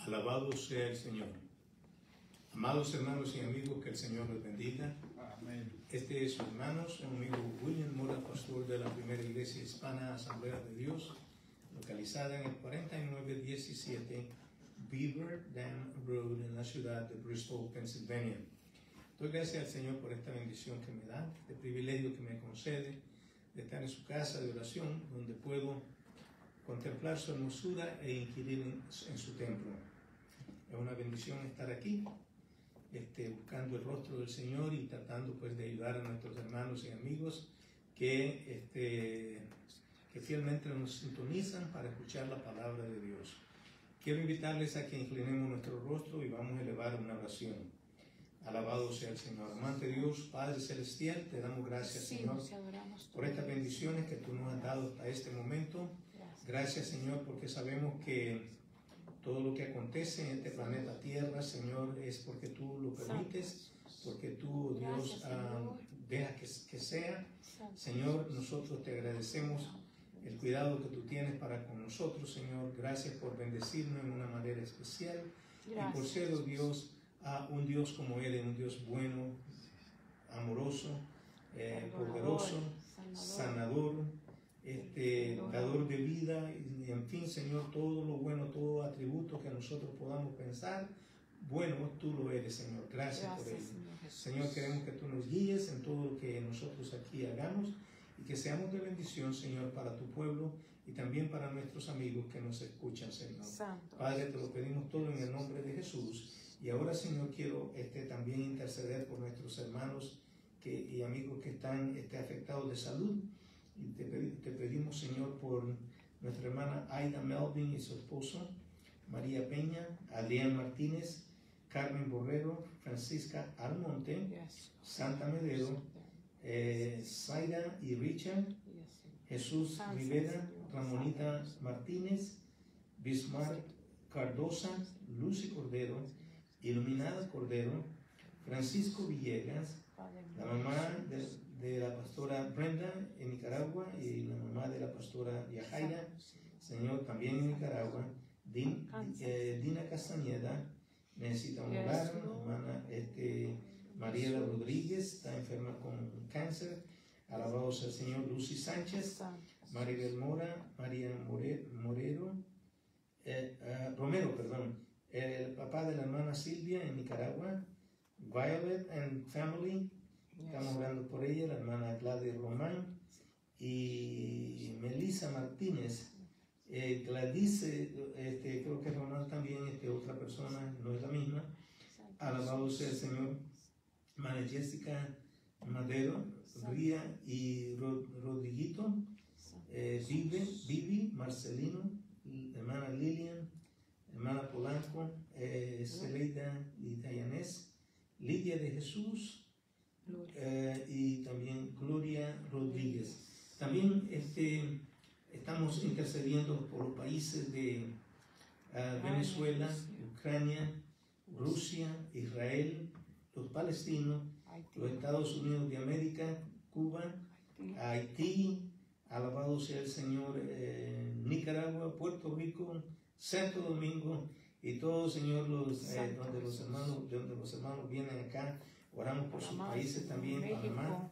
Alabado sea el Señor. Amados hermanos y amigos, que el Señor los bendiga. Amén. Este es su hermano, su amigo William Mora, pastor de la primera iglesia hispana Asamblea de Dios, localizada en el 4917 Beaver Dam Road, en la ciudad de Bristol, Pensilvania. Doy gracias al Señor por esta bendición que me da, este privilegio que me concede de estar en su casa de oración, donde puedo contemplar su hermosura e inquirir en su templo. Es una bendición estar aquí, buscando el rostro del Señor y tratando pues de ayudar a nuestros hermanos y amigos que fielmente nos sintonizan para escuchar la palabra de Dios. Quiero invitarles a que inclinemos nuestro rostro y vamos a elevar una oración. Alabado sea el Señor. Amante Dios, Padre Celestial, te damos gracias, Señor, por estas bendiciones que tú nos has dado hasta este momento. Gracias, Señor, porque sabemos que todo lo que acontece en este planeta Tierra, Señor, es porque tú lo permites, porque tú, Dios, dejas que sea. Señor, nosotros te agradecemos el cuidado que tú tienes para con nosotros, Señor. Gracias por bendecirnos en una manera especial. Y por ser, oh Dios, un Dios como Él, un Dios bueno, amoroso, poderoso, sanador, dador de vida, y en fin, Señor, todo lo bueno, todo atributo que nosotros podamos pensar, bueno, tú lo eres, Señor. Gracias por ello. Señor, queremos que tú nos guíes en todo lo que nosotros aquí hagamos y que seamos de bendición, Señor, para tu pueblo y también para nuestros amigos que nos escuchan, Señor. Padre, te lo pedimos todo en el nombre de Jesús. Y ahora, Señor, quiero también interceder por nuestros hermanos y amigos que están afectados de salud. Y te pedimos, Señor, por nuestra hermana Aida Melvin y su esposo, María Peña, Adrián Martínez, Carmen Borrero, Francisca Almonte, Santa Medero, Zaira y Richard, Jesús Rivera, Ramonita Martínez, Bismarck Cardosa, Lucy Cordero, Iluminada Cordero, Francisco Villegas, la mamá de la pastora Brenda en Nicaragua y la mamá de la pastora Yajaira, Señor, también en Nicaragua. Dina Castañeda necesita un hogar, hermana Mariela Rodríguez está enferma con cáncer. Alabado sea el Señor. Lucy Sánchez, Maribel Mora, María Romero, el papá de la hermana Silvia en Nicaragua, Violet and Family, estamos orando por ella, la hermana Gladys Román y Melissa Martínez. Gladys, creo que Román también, otra persona, no es la misma. Alabado sea el Señor. Hermana Jessica Madero, Ría y Rodriguito, Vivi, Marcelino, hermana Lilian, hermana Polanco, Celeida y Dayanés, Lidia de Jesús, y también Gloria Rodríguez. También estamos intercediendo por los países de Venezuela, Ucrania, Rusia, Israel, los palestinos, los Estados Unidos de América, Cuba, Haití, alabado sea el Señor, Nicaragua, Puerto Rico, Santo Domingo y todo, Señor, donde los hermanos vienen acá. Oramos por sus países también, Panamá.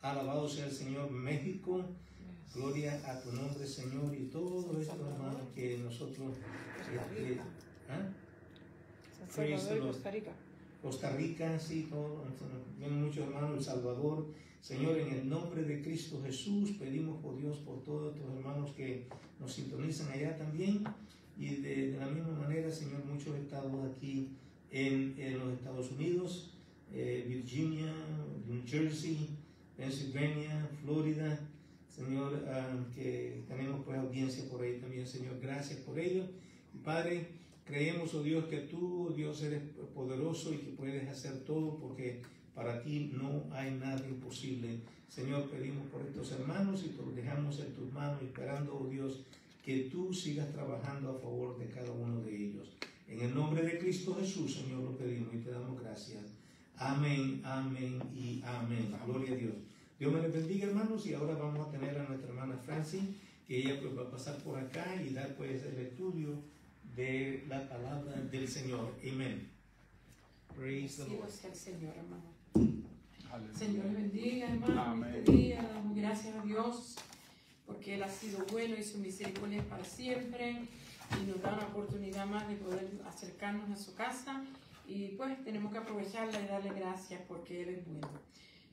Alabado sea el Señor, México. Gloria a tu nombre, Señor, y todos estos hermanos que nosotros... Costa Rica, sí, todo. Vienen muchos hermanos, El Salvador. Señor, en el nombre de Cristo Jesús, pedimos por Dios, por todos estos hermanos que nos sintonizan allá también. Y de la misma manera, Señor, muchos estados aquí en los Estados Unidos, Virginia, New Jersey, Pennsylvania, Florida, Señor, que tenemos pues audiencia por ahí también, Señor, gracias por ello. Y Padre, creemos, oh Dios, que tú, Dios, eres poderoso y que puedes hacer todo, porque para ti no hay nada imposible. Señor, pedimos por estos hermanos y te los dejamos en tus manos, esperando, oh Dios, que tú sigas trabajando a favor de cada uno de ellos. En el nombre de Cristo Jesús, Señor, lo pedimos y te damos gracias. Amén, amén y amén. Gloria a Dios. Dios me les bendiga, hermanos, y ahora vamos a tener a nuestra hermana Francis, que ella pues va a pasar por acá y dar pues el estudio de la palabra del Señor. Amén. Praise the Lord. Sea el Señor, hermano. Aleluya. Señor le bendiga, hermano. Amén. Este día damos gracias a Dios porque Él ha sido bueno y su misericordia es para siempre. Y nos da una oportunidad más de poder acercarnos a su casa. Y pues tenemos que aprovecharla y darle gracias porque Él es bueno.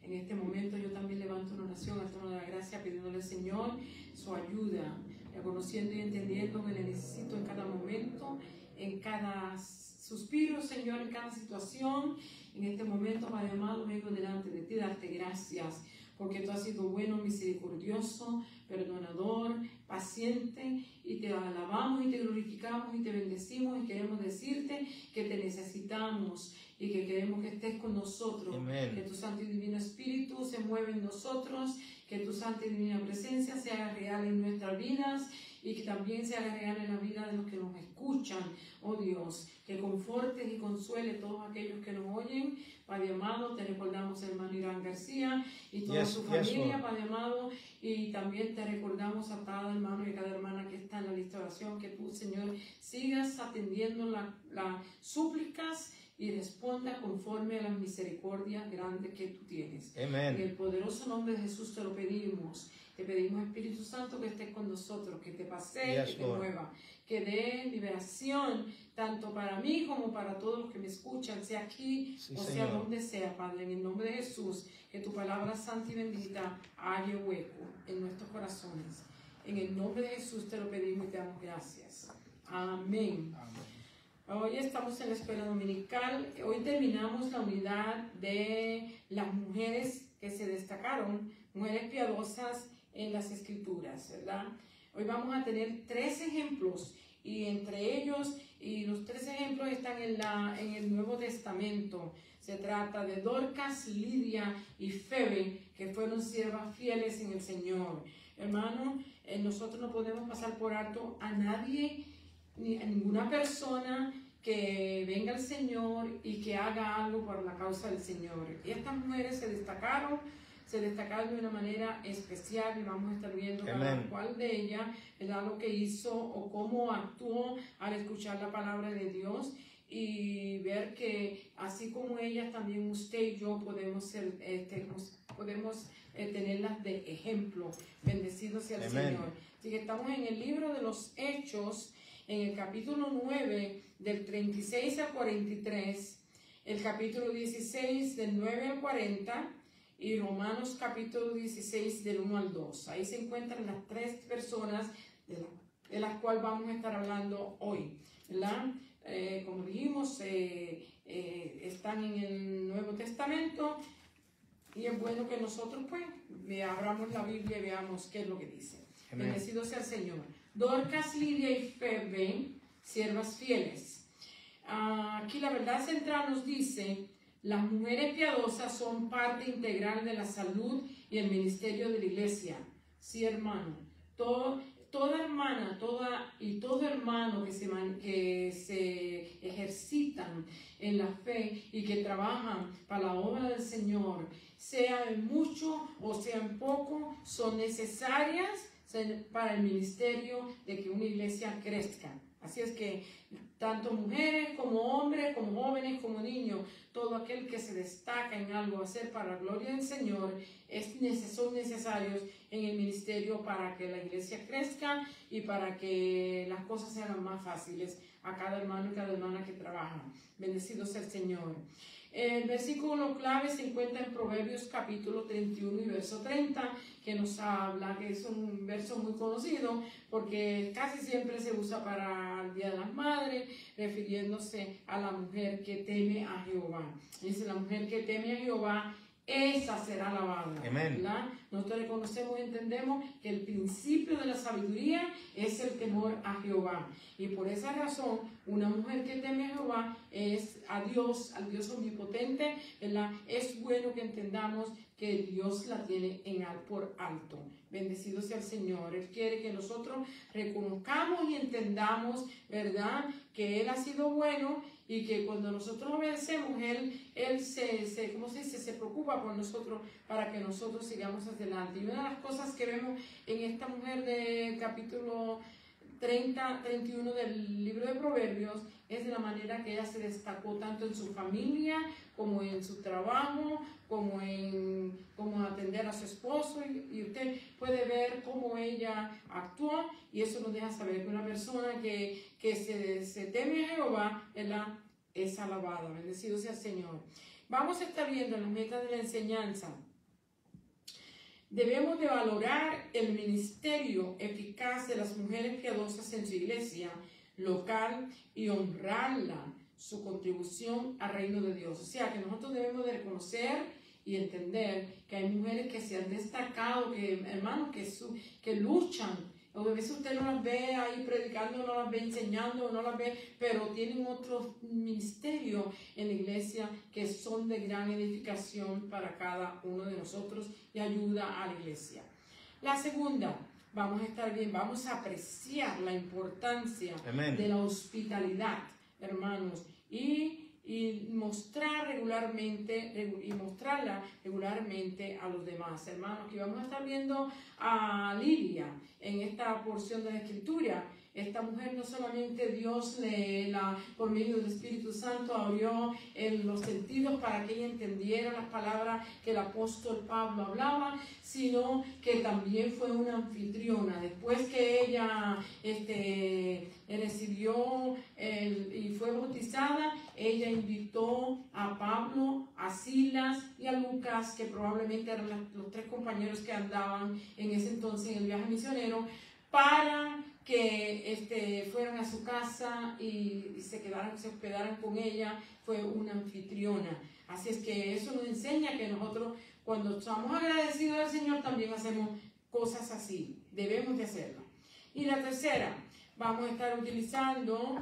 En este momento yo también levanto una oración al trono de la gracia pidiéndole al Señor su ayuda, reconociendo y entendiendo que le necesito en cada momento, en cada suspiro, Señor, en cada situación. En este momento, Padre amado, vengo delante de ti, darte gracias, porque tú has sido bueno, misericordioso, perdonador, paciente, y te alabamos y te glorificamos y te bendecimos y queremos decirte que te necesitamos y que queremos que estés con nosotros. Amén. Que tu Santo y Divino Espíritu se mueva en nosotros, que tu Santa y Divina Presencia se haga real en nuestras vidas y que también se haga real en la vida de los que nos escuchan, oh Dios, que confortes y consuele todos aquellos que nos oyen. Padre amado, te recordamos hermano Irán García y toda su familia, Padre amado, y también te recordamos a cada hermano y a cada hermana que está en la lista de oración, que tú, Señor, sigas atendiendo las súplicas y responda conforme a las misericordias grandes que tú tienes. Amén. En el poderoso nombre de Jesús te lo pedimos. Te pedimos, Espíritu Santo, que estés con nosotros, que te pasee, que te mueva, que dé liberación tanto para mí como para todos los que me escuchan, sea aquí o sea donde sea, Padre, en el nombre de Jesús, que tu palabra santa y bendita haga hueco en nuestros corazones. En el nombre de Jesús te lo pedimos y te damos gracias. Amén. Hoy estamos en la escuela dominical. Hoy terminamos la unidad de las mujeres que se destacaron, mujeres piadosas en las escrituras, ¿verdad? Hoy vamos a tener 3 ejemplos y entre ellos, y los 3 ejemplos están en el Nuevo Testamento. Se trata de Dorcas, Lidia y Febe, que fueron siervas fieles en el Señor. Hermano, nosotros no podemos pasar por alto a nadie, ni a ninguna persona que venga al Señor y que haga algo por la causa del Señor. Y estas mujeres se destacaron de una manera especial y vamos a estar viendo cada cual de ellas, ¿verdad?, lo que hizo o cómo actuó al escuchar la palabra de Dios y ver que así como ellas, también usted y yo podemos ser, tenerlas de ejemplo. Bendecido sea el Señor. Así que estamos en el libro de los Hechos, en el capítulo 9, del 36 al 43, el capítulo 16, del 9 al 40, y Romanos capítulo 16, del 1 al 2. Ahí se encuentran las 3 personas de las cuales vamos a estar hablando hoy, ¿verdad? Como dijimos, están en el Nuevo Testamento y es bueno que nosotros pues abramos la Biblia y veamos qué es lo que dice. Amén. Bendecido sea el Señor. Dorcas, Lidia y Febe, siervas fieles. Aquí la verdad central nos dice: las mujeres piadosas son parte integral de la salud y el ministerio de la iglesia. Sí, hermano. Toda hermana, todo hermano que se ejercitan en la fe y que trabajan para la obra del Señor, sea en mucho o sea en poco, son necesarias para el ministerio de que una iglesia crezca. Así es que tanto mujeres como hombres, como jóvenes, como niños, todo aquel que se destaca en algo a hacer para la gloria del Señor, son necesarios en el ministerio para que la iglesia crezca y para que las cosas se hagan más fáciles a cada hermano y cada hermana que trabaja. Bendecido sea el Señor. El versículo clave se encuentra en Proverbios capítulo 31 y verso 30, que nos habla, que es un verso muy conocido porque casi siempre se usa para el Día de las Madres, refiriéndose a la mujer que teme a Jehová. Dice: la mujer que teme a Jehová, esa será alabada. ¿Verdad? Nosotros reconocemos y entendemos que el principio de la sabiduría es el temor a Jehová. Y por esa razón, una mujer que teme a Jehová es al Dios omnipotente, ¿verdad? Es bueno que entendamos que Dios la tiene por alto. Bendecido sea el Señor. Él quiere que nosotros reconozcamos y entendamos, ¿verdad?, que Él ha sido bueno y que cuando nosotros obedecemos, Él se preocupa por nosotros para que nosotros sigamos adelante. Y una de las cosas que vemos en esta mujer del capítulo 31 del libro de Proverbios, es de la manera que ella se destacó tanto en su familia, como en su trabajo, como en atender a su esposo, y usted puede ver cómo ella actuó, y eso nos deja saber que una persona que se teme a Jehová, ¿verdad?, es alabada. Bendecido sea el Señor. Vamos a estar viendo las metas de la enseñanza. Debemos de valorar el ministerio eficaz de las mujeres piadosas en su iglesia local y honrarla, su contribución al reino de Dios. O sea, que nosotros debemos de reconocer y entender que hay mujeres que se han destacado, que hermanos, que luchan. O a veces usted no las ve ahí predicando, no las ve enseñando, no las ve, pero tienen otros ministerios en la iglesia que son de gran edificación para cada uno de nosotros y ayuda a la iglesia. La segunda, vamos a estar bien, vamos a apreciar la importancia de la hospitalidad, hermanos, y mostrarla regularmente a los demás. Hermanos, que vamos a estar viendo a Lidia en esta porción de la Escritura. Esta mujer no solamente Dios por medio del Espíritu Santo abrió los sentidos para que ella entendiera las palabras que el apóstol Pablo hablaba, sino que también fue una anfitriona. Después que ella recibió y fue bautizada, ella invitó a Pablo, a Silas y a Lucas, que probablemente eran los tres compañeros que andaban en ese entonces en el viaje misionero, para que fueran a su casa y se hospedaran con ella. Fue una anfitriona. Así es que eso nos enseña que nosotros, cuando estamos agradecidos al Señor, también hacemos cosas así. Debemos de hacerlas. Y la tercera, vamos a estar utilizando,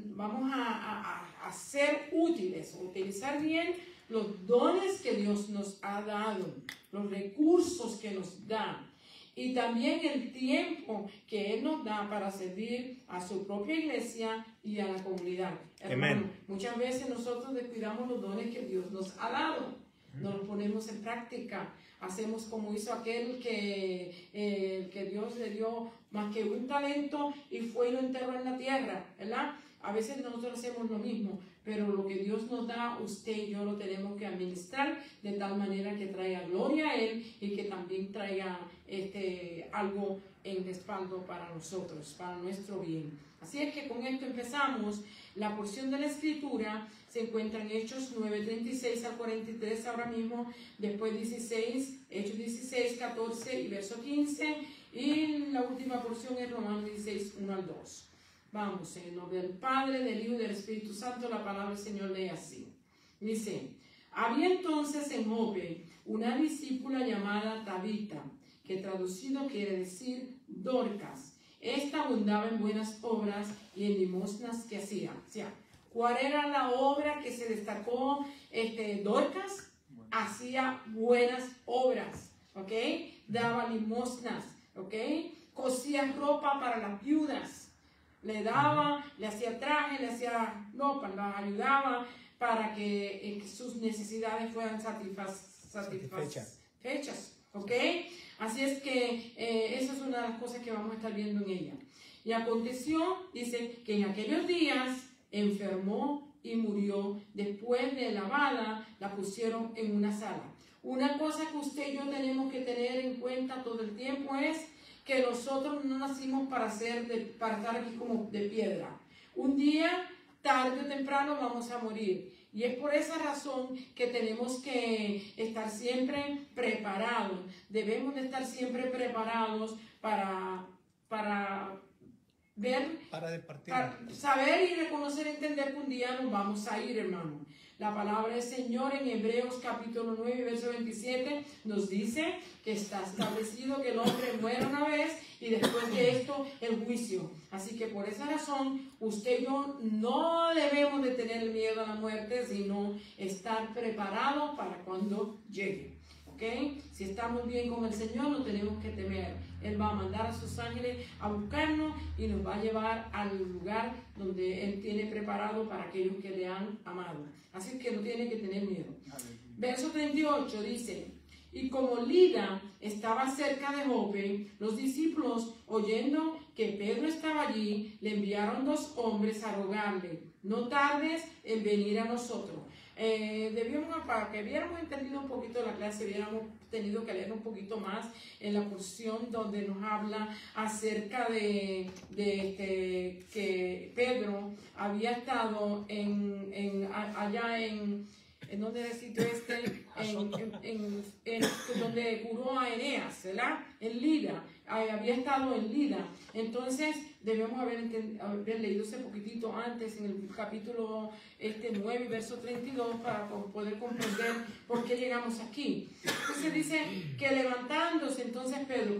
vamos a ser útiles, utilizar bien los dones que Dios nos ha dado, los recursos que nos da, y también el tiempo que Él nos da para servir a su propia iglesia y a la comunidad. Hermano, muchas veces nosotros descuidamos los dones que Dios nos ha dado, no los ponemos en práctica, hacemos como hizo aquel que Dios le dio más que un talento y fue y lo enterró en la tierra, ¿verdad? A veces nosotros hacemos lo mismo, pero lo que Dios nos da, usted y yo lo tenemos que administrar de tal manera que traiga gloria a Él y que también traiga algo en respaldo para nosotros, para nuestro bien. Así es que con esto empezamos. La porción de la Escritura se encuentra en Hechos 9:36 al 43 ahora mismo, después 16, Hechos 16, 14 y verso 15, y la última porción es Romanos 16, 1 al 2. Vamos, en el nombre del Padre, del Hijo y del Espíritu Santo, la palabra del Señor lee así. Dice: había entonces en Jope una discípula llamada Tabita, que traducido quiere decir Dorcas. Esta abundaba en buenas obras y en limosnas que hacía. O sea, ¿cuál era la obra que se destacó Dorcas? Hacía buenas obras, ¿ok? Daba limosnas, ¿ok? Cosía ropa para las viudas. Le daba, le hacía traje, le hacía ropa, las ayudaba para que sus necesidades fueran satisfechas, ¿ok? Así es que esa es una de las cosas que vamos a estar viendo en ella. Y aconteció, dice, que en aquellos días enfermó y murió. Después de lavada, la pusieron en una sala. Una cosa que usted y yo tenemos que tener en cuenta todo el tiempo es que nosotros no nacimos para estar aquí como de piedra. Un día, tarde o temprano, vamos a morir. Y es por esa razón que tenemos que estar siempre preparados. Debemos de estar siempre preparados para ver, para saber y reconocer, entender que un día nos vamos a ir, hermano. La palabra del Señor en Hebreos capítulo 9, verso 27 nos dice que está establecido que el hombre muera una vez y después de esto el juicio. Así que por esa razón usted y yo no debemos de tener miedo a la muerte, sino estar preparados para cuando llegue. ¿Okay? Si estamos bien con el Señor, no tenemos que temer. Él va a mandar a sus ángeles a buscarnos y nos va a llevar al lugar donde Él tiene preparado para aquellos que le han amado. Así que no tiene que tener miedo. Verso 38 dice: Y como Lida estaba cerca de Jope, los discípulos, oyendo que Pedro estaba allí, le enviaron 2 hombres a rogarle: no tardes en venir a nosotros. Para que hubiéramos entendido un poquito de la clase, hubiéramos tenido que leer un poquito más en la porción donde nos habla acerca de que Pedro había estado allá en donde era el sitio donde curó a Eneas, ¿verdad? En Lida, había estado en Lida. Entonces debemos haber leído ese poquitito antes en el capítulo 9, verso 32, para poder comprender por qué llegamos aquí. Entonces dice que levantándose entonces Pedro,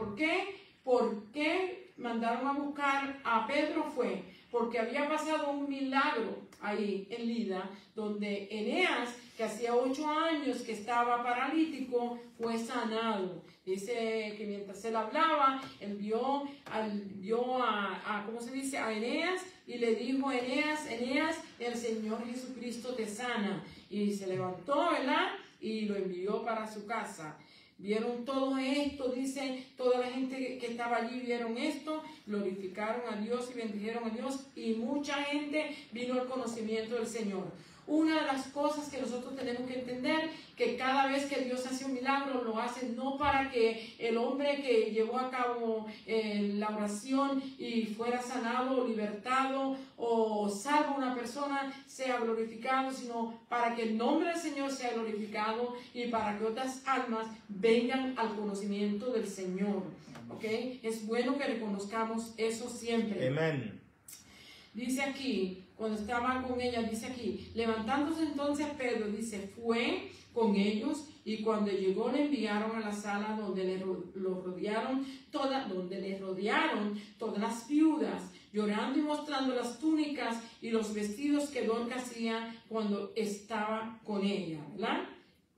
¿por qué mandaron a buscar a Pedro? Fue porque había pasado un milagro ahí en Lida, donde Eneas, que hacía 8 años que estaba paralítico, fue sanado. Dice que mientras él hablaba, él vio ¿cómo se dice? A Eneas, y le dijo: Eneas, Eneas, el Señor Jesucristo te sana. Y se levantó, ¿verdad? Y lo envió para su casa. Vieron todo esto, dice, toda la gente que estaba allí vieron esto, glorificaron a Dios y bendijeron a Dios, y mucha gente vino al conocimiento del Señor. Una de las cosas que nosotros tenemos que entender, que cada vez que Dios hace un milagro, lo hace no para que el hombre que llevó a cabo la oración y fuera sanado o libertado o salvo una persona sea glorificado, sino para que el nombre del Señor sea glorificado y para que otras almas vengan al conocimiento del Señor. ¿Ok? Es bueno que reconozcamos eso siempre. Amén. Dice aquí, cuando estaba con ella, dice aquí: levantándose entonces Pedro, dice, fue con ellos, y cuando llegó le enviaron a la sala donde le rodearon todas las viudas, llorando y mostrando las túnicas y los vestidos que Dorcas hacía cuando estaba con ella, ¿verdad?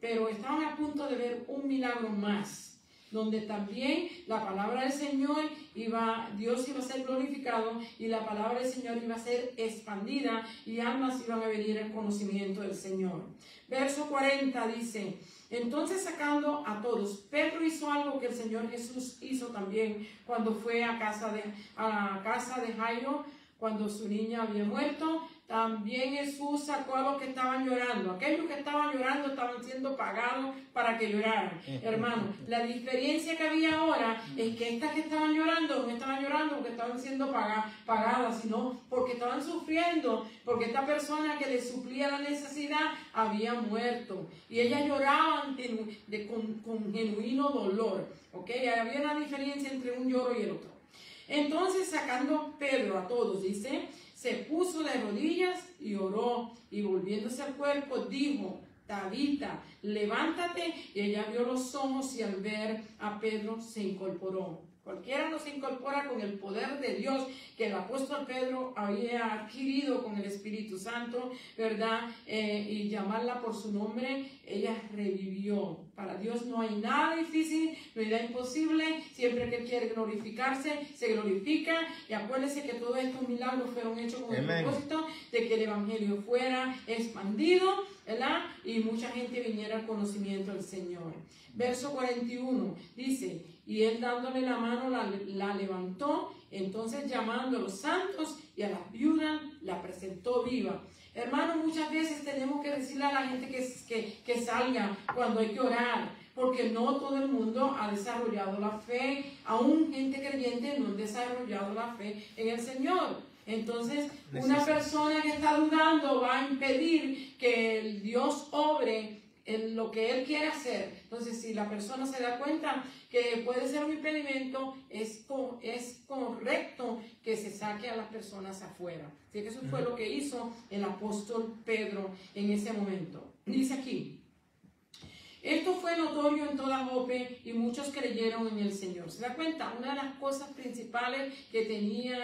Pero estaban a punto de ver un milagro más, donde también la palabra del Señor Dios iba a ser glorificado, y la palabra del Señor iba a ser expandida, y almas iban a venir al conocimiento del Señor. Verso 40 dice: entonces, sacando a todos, Pedro hizo algo que el Señor Jesús hizo también cuando fue a casa de Jairo, cuando su niña había muerto. También Jesús sacó a los que estaban llorando. Aquellos que estaban llorando estaban siendo pagados para que lloraran. Hermano, la diferencia que había ahora es que estas que estaban llorando no estaban llorando porque estaban siendo pagadas, sino porque estaban sufriendo, porque esta persona que les suplía la necesidad había muerto. Y ellas lloraban con genuino dolor. ¿Ok? Había una diferencia entre un lloro y el otro. Entonces, sacando Pedro a todos, dice, se puso de rodillas y oró, y volviéndose al cuerpo dijo: Tabita, levántate. Y ella abrió los ojos, y al ver a Pedro se incorporó. Cualquiera no se incorpora con el poder de Dios que el apóstol Pedro había adquirido con el Espíritu Santo, ¿verdad? Y llamarla por su nombre, ella revivió. Para Dios no hay nada difícil, no hay nada imposible. Siempre que Él quiere glorificarse, se glorifica. Y acuérdense que todos estos milagros fueron hechos con el propósito de que el Evangelio fuera expandido, ¿verdad? Y mucha gente viniera al conocimiento del Señor. Verso 41 dice: y él, dándole la mano, la levantó. Entonces, llamando a los santos y a las viudas, la presentó viva. Hermano, muchas veces tenemos que decirle a la gente que salga cuando hay que orar, porque no todo el mundo ha desarrollado la fe. Aún gente creyente no ha desarrollado la fe en el Señor. Entonces, una persona que está dudando va a impedir que el Dios obre en lo que Él quiere hacer. Entonces, si la persona se da cuenta que puede ser un impedimento, es correcto que se saque a las personas afuera. Así que eso fue lo que hizo el apóstol Pedro en ese momento. Dice aquí: esto fue notorio en toda Jope, y muchos creyeron en el Señor. ¿Se da cuenta? Una de las cosas principales que tenía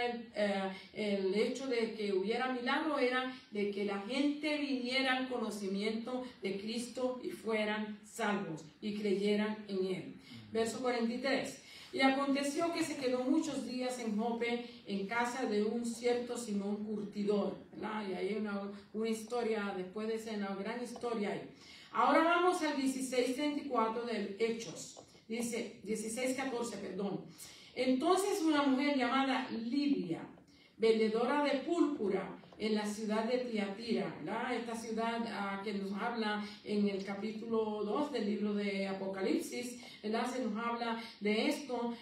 el hecho de que hubiera milagro era de que la gente viniera al conocimiento de Cristo y fueran salvos y creyeran en Él. Verso 43. Y aconteció que se quedó muchos días en Jope, en casa de un cierto Simón curtidor, ¿verdad? Y hay una historia, después de esa, una gran historia ahí. Ahora vamos al 16:34 del Hechos. Dice, 16:14, perdón. Entonces una mujer llamada Lidia, vendedora de púrpura en la ciudad de Tiatira, ¿verdad? Esta ciudad que nos habla en el capítulo 2 del libro de Apocalipsis, ¿verdad? Se nos habla de esto,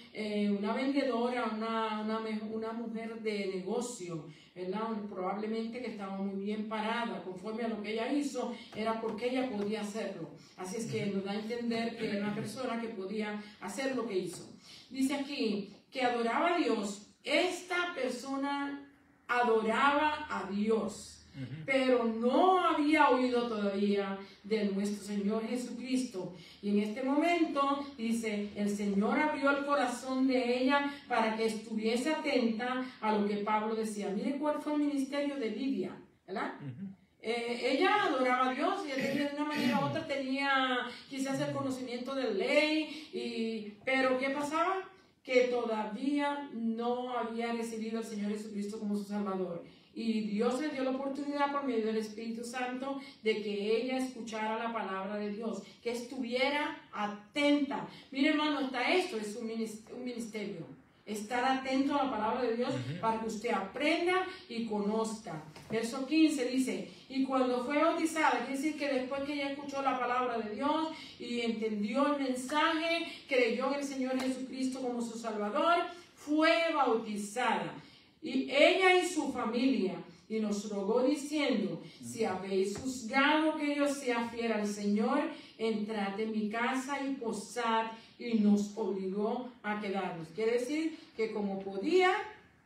una vendedora, una mujer de negocio, ¿verdad? Probablemente que estaba muy bien parada, conforme a lo que ella hizo, era porque ella podía hacerlo. Así es que nos da a entender que era una persona que podía hacer lo que hizo. Dice aquí que adoraba a Dios. Esta persona adoraba a Dios, pero no había oído todavía de nuestro Señor Jesucristo. Y en este momento, dice, el Señor abrió el corazón de ella para que estuviese atenta a lo que Pablo decía. Miren cuál fue el ministerio de Lidia, ¿verdad? Ella adoraba a Dios y de una manera u otra tenía quizás el conocimiento de ley, pero ¿qué pasaba? Que todavía no había recibido al Señor Jesucristo como su Salvador. Y Dios le dio la oportunidad por medio del Espíritu Santo de que ella escuchara la palabra de Dios, que estuviera atenta. Mire, hermano, hasta esto es un ministerio. Estar atento a la palabra de Dios para que usted aprenda y conozca. Verso 15 dice, y cuando fue bautizada, quiere decir que después que ella escuchó la palabra de Dios y entendió el mensaje, creyó en el Señor Jesucristo como su Salvador, fue bautizada. Y ella y su familia, y nos rogó diciendo, si habéis juzgado que yo sea fiel al Señor, entrad en mi casa y posad, y nos obligó a quedarnos. Quiere decir que como podía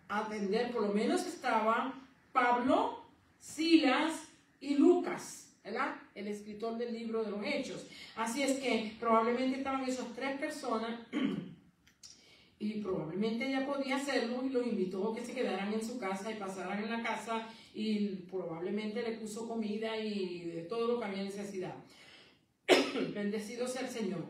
atender, por lo menos estaba Pablo, Silas y Lucas, ¿verdad? El escritor del libro de los Hechos. Así es que probablemente estaban esas tres personas y probablemente ella podía hacerlo y los invitó a que se quedaran en su casa y pasaran en la casa y probablemente le puso comida y de todo lo que había necesidad. Bendecido sea el Señor.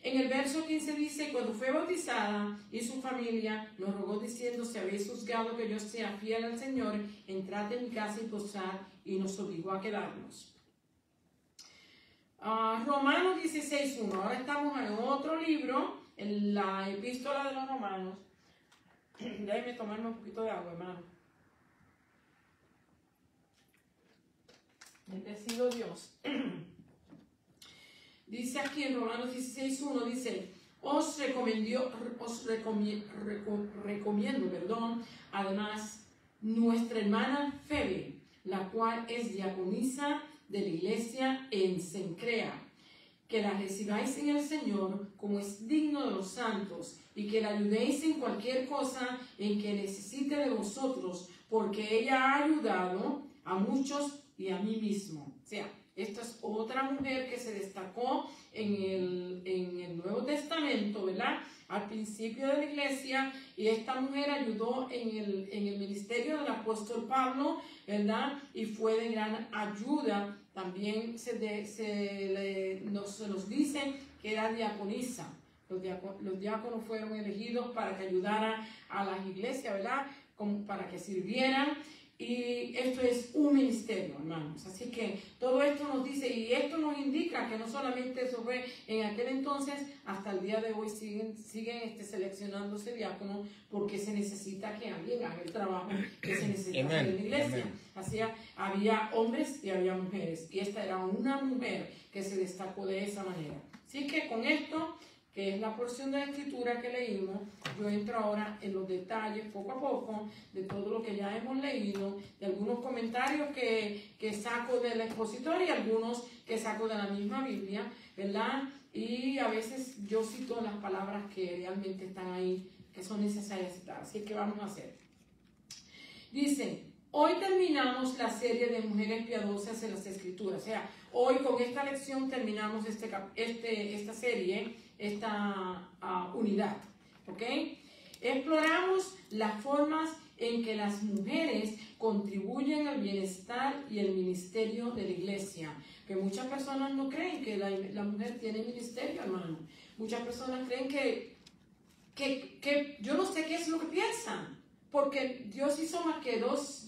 En el verso 15 dice, cuando fue bautizada y su familia nos rogó diciendo, si habéis juzgado que yo sea fiel al Señor, entrad en mi casa y posad, y nos obligó a quedarnos. Romanos 16:1. Ahora estamos en otro libro, en la epístola de los Romanos. Déjenme tomarme un poquito de agua, hermano. Bendecido Dios. Dice aquí en Romanos 16:1, dice, os recomiendo, además, nuestra hermana Febe, la cual es diaconisa de la iglesia en Cencrea, que la recibáis en el Señor como es digno de los santos, y que la ayudéis en cualquier cosa en que necesite de vosotros, porque ella ha ayudado a muchos y a mí mismo. O sea, esta es otra mujer que se destacó en el Nuevo Testamento, ¿verdad? Al principio de la iglesia, y esta mujer ayudó en el ministerio del apóstol Pablo, ¿verdad? Y fue de gran ayuda. También se nos dice que era diaconisa. Los diáconos fueron elegidos para que ayudaran a las iglesias, ¿verdad? Para que sirvieran. Y esto es un ministerio, hermanos. Así que todo esto nos dice, y esto nos indica que no solamente eso fue en aquel entonces, hasta el día de hoy siguen seleccionándose diáconos, porque se necesita que alguien haga el trabajo que se necesita hacer en la iglesia. Así había hombres y había mujeres, y esta era una mujer que se destacó de esa manera. Así que con esto, que es la porción de la escritura que leímos, yo entro ahora en los detalles poco a poco de todo lo que ya hemos leído, de algunos comentarios que saco del expositor y algunos que saco de la misma Biblia, ¿verdad? Y a veces yo cito las palabras que realmente están ahí, que son necesarias citar. Así que vamos a hacer. Dice, hoy terminamos la serie de mujeres piadosas en las escrituras. O sea, hoy con esta lección terminamos esta serie, esta unidad, ¿ok? Exploramos las formas en que las mujeres contribuyen al bienestar y el ministerio de la iglesia, que muchas personas no creen que la mujer tiene ministerio, hermano. Muchas personas creen que yo no sé qué es lo que piensan, porque Dios hizo más que dos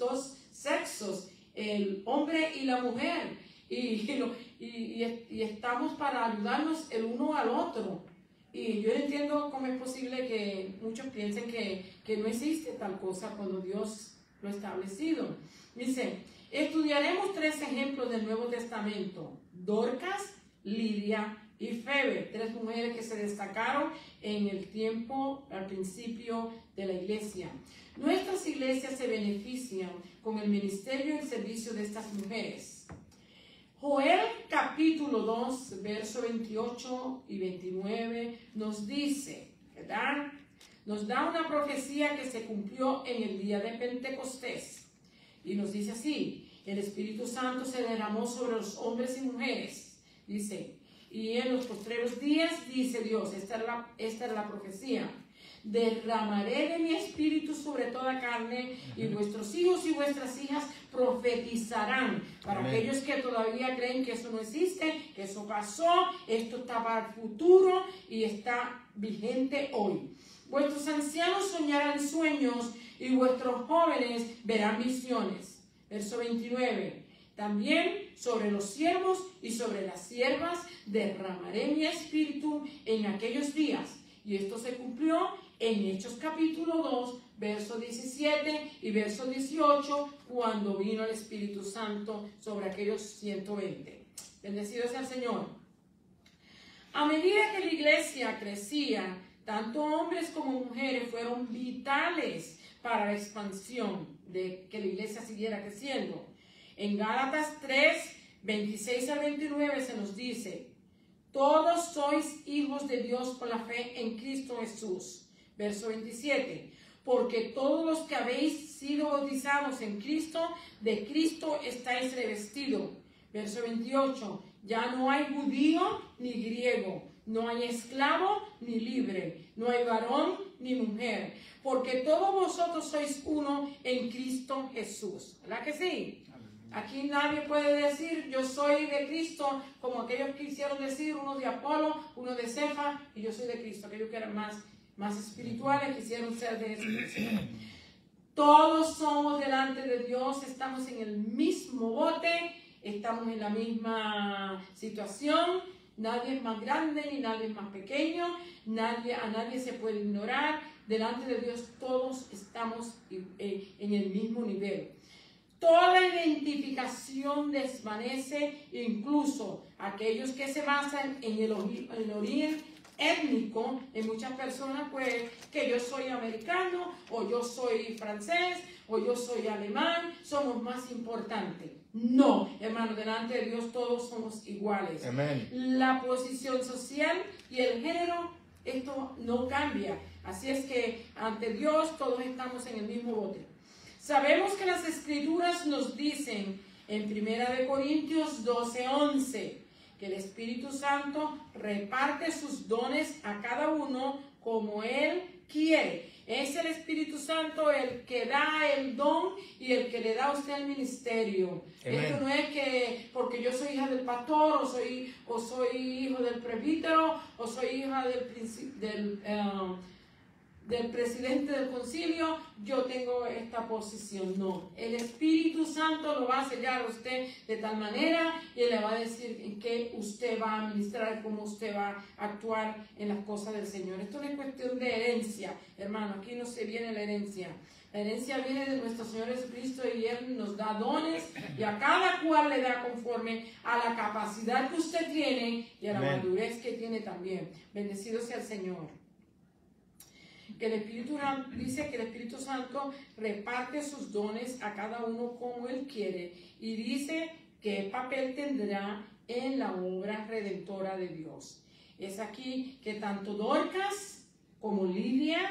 sexos, el hombre y la mujer. Y y estamos para ayudarnos el uno al otro. Y yo entiendo cómo es posible que muchos piensen que no existe tal cosa cuando Dios lo ha establecido. Dice, estudiaremos 3 ejemplos del Nuevo Testamento: Dorcas, Lidia y Febe, 3 mujeres que se destacaron en el tiempo al principio de la iglesia. Nuestras iglesias se benefician con el ministerio y el servicio de estas mujeres. Joel capítulo 2, verso 28 y 29 nos dice, ¿verdad? Nos da una profecía que se cumplió en el día de Pentecostés. Y nos dice así: el Espíritu Santo se derramó sobre los hombres y mujeres. Dice, y en los postreros días, dice Dios, esta es la profecía: derramaré de mi espíritu sobre toda carne, y vuestros hijos y vuestras hijas profetizarán. Para aquellos que todavía creen que eso no existe, que eso pasó, esto está para el futuro y está vigente hoy. Vuestros ancianos soñarán sueños y vuestros jóvenes verán visiones. Verso 29. También sobre los siervos y sobre las siervas derramaré mi espíritu en aquellos días. Y esto se cumplió en Hechos capítulo 2, verso 17 y verso 18, cuando vino el Espíritu Santo sobre aquellos 120. Bendecido sea el Señor. A medida que la iglesia crecía, tanto hombres como mujeres fueron vitales para la expansión de que la iglesia siguiera creciendo. En Gálatas 3, 26 al 29 se nos dice: todos sois hijos de Dios por la fe en Cristo Jesús. Verso 27. Porque todos los que habéis sido bautizados en Cristo, de Cristo estáis revestidos. Verso 28. Ya no hay judío ni griego, no hay esclavo ni libre, no hay varón ni mujer, porque todos vosotros sois uno en Cristo Jesús. ¿Verdad que sí? Aquí nadie puede decir yo soy de Cristo, como aquellos quisieron decir, uno de Apolo, uno de Cefa, y yo soy de Cristo. Aquellos que eran más espirituales quisieron ser de Cristo. Todos somos delante de Dios, estamos en el mismo bote, estamos en la misma situación. Nadie es más grande ni nadie es más pequeño, a nadie se puede ignorar. Delante de Dios todos estamos en el mismo nivel. Toda identificación desvanece, incluso aquellos que se basan en el origen étnico. En muchas personas, pues, que yo soy americano, o yo soy francés, o yo soy alemán, somos más importantes. No, hermano, delante de Dios todos somos iguales. Amén. La posición social y el género, esto no cambia. Así es que ante Dios todos estamos en el mismo bote. Sabemos que las Escrituras nos dicen en 1 Corintios 12:11 que el Espíritu Santo reparte sus dones a cada uno como Él quiere. Es el Espíritu Santo el que da el don y el que le da a usted el ministerio. Amén. Esto no es que porque yo soy hija del pastor, o soy hijo del presbítero, o soy hija del presidente del concilio, yo tengo esta posición. No, el Espíritu Santo lo va a sellar a usted de tal manera y le va a decir en qué usted va a ministrar, cómo usted va a actuar en las cosas del Señor. Esto no es cuestión de herencia, hermano, aquí no se viene la herencia. La herencia viene de nuestro Señor Jesucristo y Él nos da dones y a cada cual le da conforme a la capacidad que usted tiene y a la madurez que tiene también. Bendecido sea el Señor. Que el Espíritu dice que el Espíritu Santo reparte sus dones a cada uno como Él quiere y dice qué papel tendrá en la obra redentora de Dios. Es aquí que tanto Dorcas como Lidia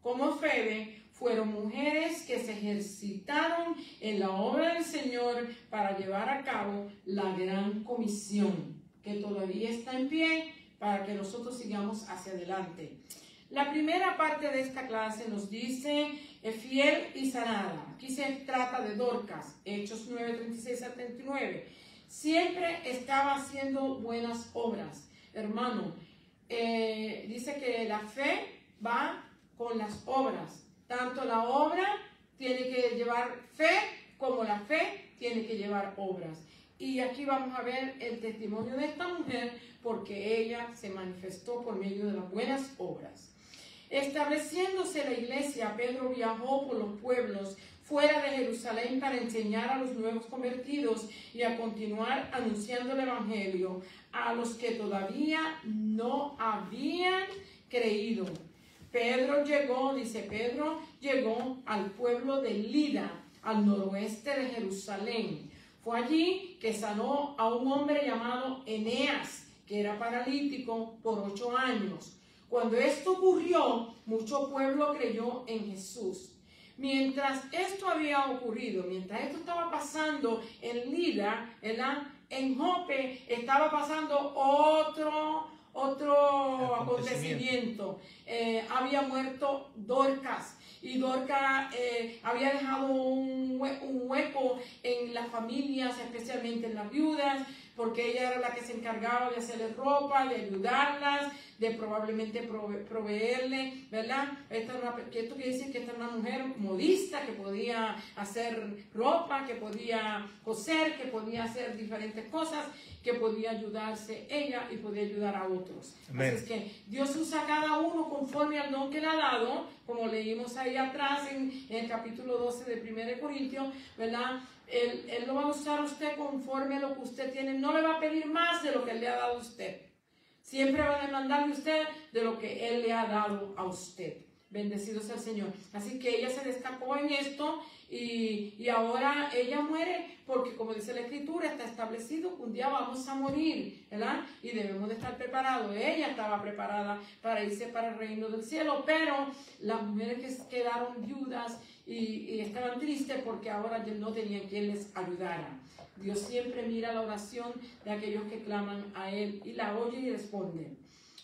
como Febe fueron mujeres que se ejercitaron en la obra del Señor para llevar a cabo la gran comisión que todavía está en pie para que nosotros sigamos hacia adelante. La primera parte de esta clase nos dice fiel y sanada. Aquí se trata de Dorcas, Hechos 9, 36 a 39. Siempre estaba haciendo buenas obras. Hermano, dice que la fe va con las obras. Tanto la obra tiene que llevar fe como la fe tiene que llevar obras. Y aquí vamos a ver el testimonio de esta mujer, porque ella se manifestó por medio de las buenas obras. Estableciéndose la iglesia, Pedro viajó por los pueblos fuera de Jerusalén para enseñar a los nuevos convertidos y a continuar anunciando el evangelio a los que todavía no habían creído. Pedro llegó al pueblo de Lida, al noroeste de Jerusalén. Fue allí que sanó a un hombre llamado Eneas, que era paralítico por 8 años. Cuando esto ocurrió, mucho pueblo creyó en Jesús. Mientras esto había ocurrido, mientras esto estaba pasando en Lida, en Jope estaba pasando otro acontecimiento. Había muerto Dorcas, y Dorcas había dejado un hueco en las familias, especialmente en las viudas, porque ella era la que se encargaba de hacerles ropa, de ayudarlas, de probablemente proveerle, ¿verdad? Esto quiere decir que esta era una mujer modista, que podía hacer ropa, que podía coser, que podía hacer diferentes cosas, que podía ayudarse ella y podía ayudar a otros. Amén. Así es que Dios usa a cada uno conforme al don que le ha dado, como leímos ahí atrás en el capítulo 12 de 1 Corintios, ¿verdad? Él lo va a usar a usted conforme a lo que usted tiene. No le va a pedir más de lo que Él le ha dado a usted. Siempre va a demandarle usted de lo que Él le ha dado a usted. Bendecido sea el Señor. Así que ella se destacó en esto y ahora ella muere porque, como dice la Escritura, está establecido que un día vamos a morir, ¿verdad? Y debemos de estar preparados. Ella estaba preparada para irse para el reino del cielo, pero las mujeres que quedaron viudas y estaban tristes porque ahora no tenían quien les ayudara. Dios siempre mira la oración de aquellos que claman a Él y la oye y responde.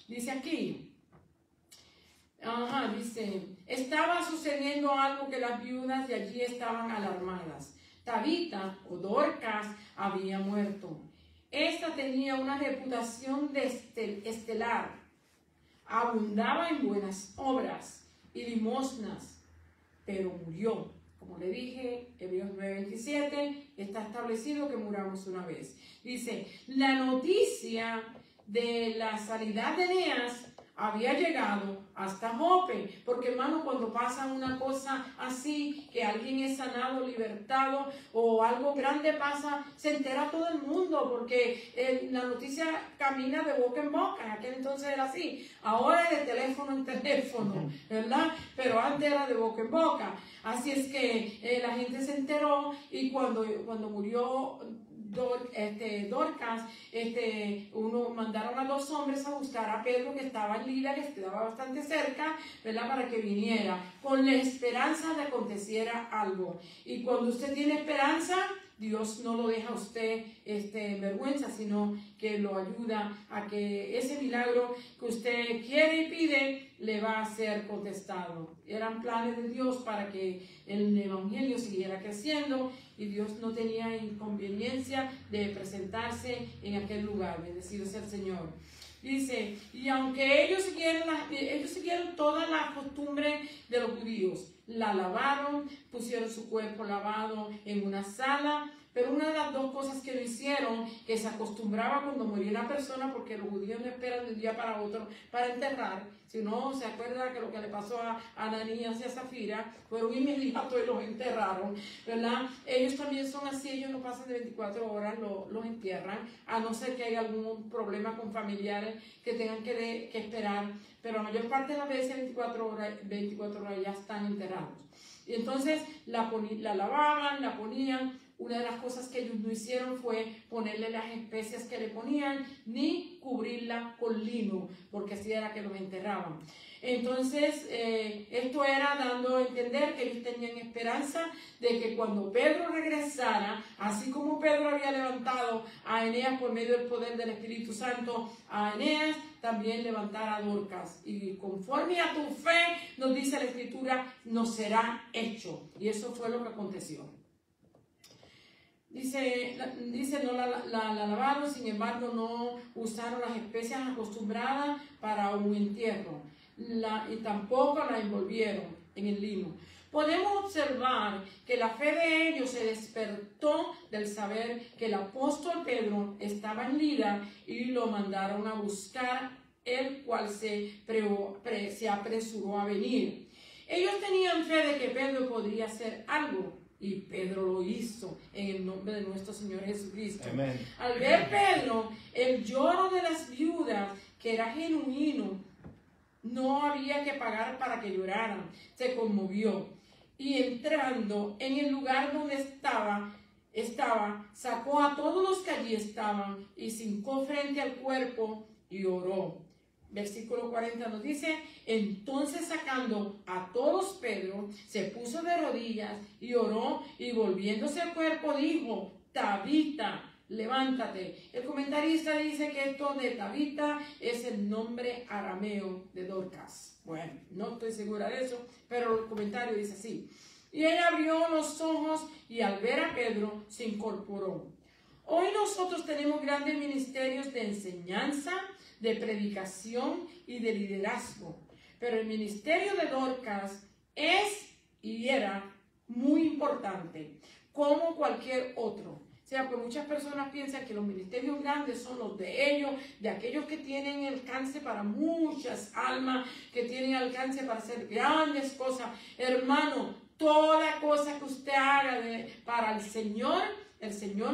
Dice aquí, estaba sucediendo algo que las viudas de allí estaban alarmadas. Tabita o Dorcas había muerto. Esta tenía una reputación de estelar. Abundaba en buenas obras y limosnas, pero murió. Como le dije, Hebreos 9:27, está establecido que muramos una vez. Dice, la noticia de la sanidad de Eneas había llegado hasta Jope, porque hermano, cuando pasa una cosa así, que alguien es sanado, libertado, o algo grande pasa, se entera todo el mundo, porque la noticia camina de boca en boca. En aquel entonces era así, ahora es de teléfono en teléfono, ¿verdad? Pero antes era de boca en boca. Así es que la gente se enteró, y cuando murió Dorcas, mandaron a 2 hombres a buscar a Pedro, que estaba en Lida, que estaba bastante cerca, ¿verdad? Para que viniera, con la esperanza de que aconteciera algo. Y cuando usted tiene esperanza, Dios no lo deja a usted en vergüenza, sino que lo ayuda a que ese milagro que usted quiere y pide le va a ser contestado. Eran planes de Dios para que el evangelio siguiera creciendo, y Dios no tenía inconveniencia de presentarse en aquel lugar. Bendecido sea el Señor. Dice, y aunque ellos siguieron todas las costumbres de los judíos, la lavaron, pusieron su cuerpo lavado en una sala, pero una de las 2 cosas que lo hicieron, que se acostumbraba cuando moría una persona, porque los judíos no esperan de un día para otro para enterrar, si no se acuerda que lo que le pasó a Ananías y a Zafira, fueron inmediatos y los enterraron, ¿verdad? Ellos también son así, ellos no pasan de 24 horas, los entierran, a no ser que haya algún problema con familiares que tengan que esperar, pero la mayor parte de las veces 24 horas ya están enterrados. Y entonces la lavaban, la ponían. Una de las cosas que ellos no hicieron fue ponerle las especias que le ponían, ni cubrirla con lino, porque así era que los enterraban. Entonces, esto era dando a entender que ellos tenían esperanza de que cuando Pedro regresara, así como Pedro había levantado a Eneas por medio del poder del Espíritu Santo, a Eneas también levantara a Dorcas. Y conforme a tu fe, nos dice la Escritura, nos será hecho. Y eso fue lo que aconteció. Dice no la lavaron, sin embargo no usaron las especias acostumbradas para un entierro, y tampoco la envolvieron en el lino. podemos observar que la fe de ellos se despertó del saber que el apóstol Pedro estaba en Lida y lo mandaron a buscar, el cual se apresuró a venir. Ellos tenían fe de que Pedro podría hacer algo, y Pedro lo hizo en el nombre de nuestro Señor Jesucristo. Amén. Al ver Pedro el lloro de las viudas, que era genuino, no había que pagar para que lloraran, se conmovió, y entrando en el lugar donde estaba, sacó a todos los que allí estaban y se hincó frente al cuerpo y oró. Versículo 40 nos dice: entonces sacando a todos Pedro, se puso de rodillas y oró, y volviéndose al cuerpo dijo: Tabita, levántate. El comentarista dice que esto de Tabita es el nombre arameo de Dorcas. Bueno, no estoy segura de eso, pero el comentario dice así. Y ella abrió los ojos y al ver a Pedro se incorporó. Hoy nosotros tenemos grandes ministerios de enseñanza, de predicación y de liderazgo, pero el ministerio de Dorcas es y era muy importante, como cualquier otro. O sea, pues muchas personas piensan que los ministerios grandes son los de ellos, de aquellos que tienen alcance para muchas almas, que tienen alcance para hacer grandes cosas. Hermano, toda cosa que usted haga para el Señor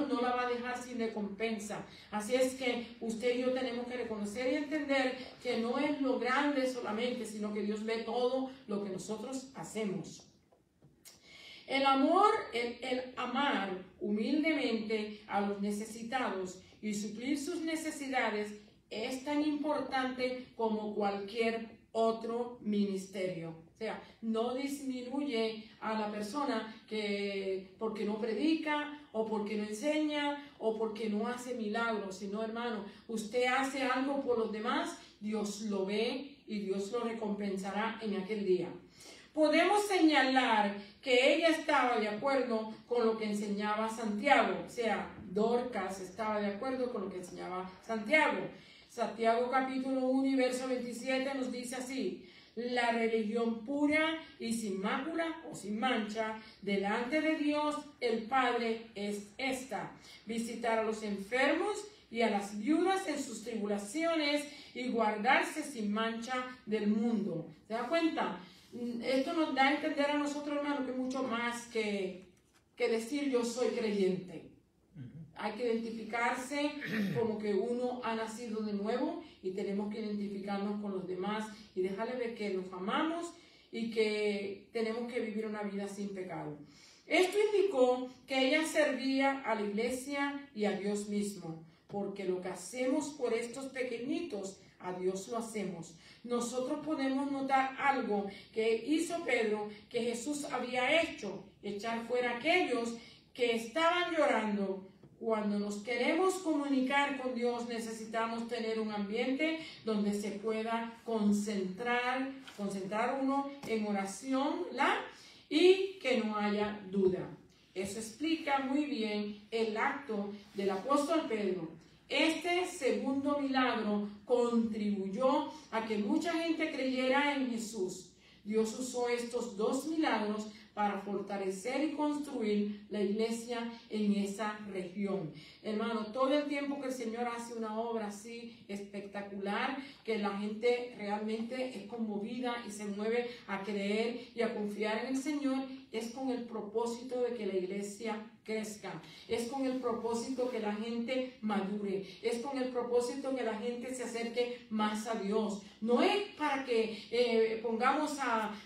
no la va a dejar sin recompensa. Así es que usted y yo tenemos que reconocer y entender que no es lo grande solamente, sino que Dios ve todo lo que nosotros hacemos. El amor, el amar humildemente a los necesitados y suplir sus necesidades es tan importante como cualquier otro ministerio. O sea, no disminuye a la persona que porque no predica o porque no enseña o porque no hace milagros, sino, hermano, usted hace algo por los demás, Dios lo ve y Dios lo recompensará en aquel día. Podemos señalar que ella estaba de acuerdo con lo que enseñaba Santiago, o sea, Dorcas estaba de acuerdo con lo que enseñaba Santiago. Santiago capítulo 1 y verso 27 nos dice así: la religión pura y sin mácula o sin mancha delante de Dios el Padre es esta: visitar a los enfermos y a las viudas en sus tribulaciones y guardarse sin mancha del mundo. ¿Se da cuenta? Esto nos da a entender a nosotros, hermanos, que mucho más que decir yo soy creyente. Hay que identificarse como que uno ha nacido de nuevo y tenemos que identificarnos con los demás y dejarle ver que nos amamos y que tenemos que vivir una vida sin pecado. Esto indicó que ella servía a la iglesia y a Dios mismo, porque lo que hacemos por estos pequeñitos, a Dios lo hacemos. Nosotros podemos notar algo que hizo Pedro, que Jesús había hecho: echar fuera a aquellos que estaban llorando. Cuando nos queremos comunicar con Dios, necesitamos tener un ambiente donde se pueda concentrar uno en oración, y que no haya duda. Eso explica muy bien el acto del apóstol Pedro. Este segundo milagro contribuyó a que mucha gente creyera en Jesús. Dios usó estos dos milagros para fortalecer y construir la iglesia en esa región. Hermano, todo el tiempo que el Señor hace una obra así espectacular, que la gente realmente es conmovida y se mueve a creer y a confiar en el Señor, es con el propósito de que la iglesia crezca, es con el propósito que la gente madure, es con el propósito que la gente se acerque más a Dios. No es para que pongamos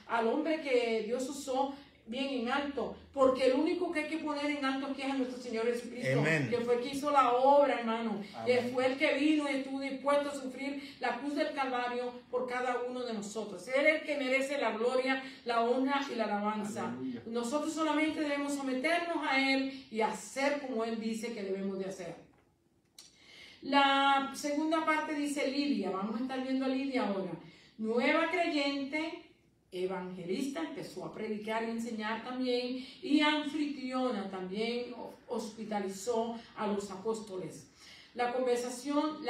al hombre que Dios usó bien en alto, porque el único que hay que poner en alto aquí es a nuestro Señor Jesucristo. Amén. Que fue el que hizo la obra, hermano. Amén. Que fue el que vino y estuvo dispuesto a sufrir la cruz del Calvario por cada uno de nosotros. Él es el que merece la gloria, la honra y la alabanza. Aleluya. Nosotros solamente debemos someternos a Él y hacer como Él dice que debemos de hacer. La segunda parte dice Lidia. Vamos a estar viendo a Lidia ahora. Nueva creyente, evangelista, empezó a predicar y enseñar también, y anfitriona, también hospitalizó a los apóstoles. La conversión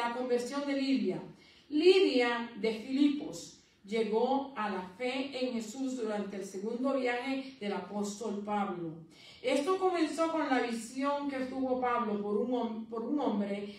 de Lidia. Lidia de Filipos, llegó a la fe en Jesús durante el segundo viaje del apóstol Pablo. Esto comenzó con la visión que tuvo Pablo por un hombre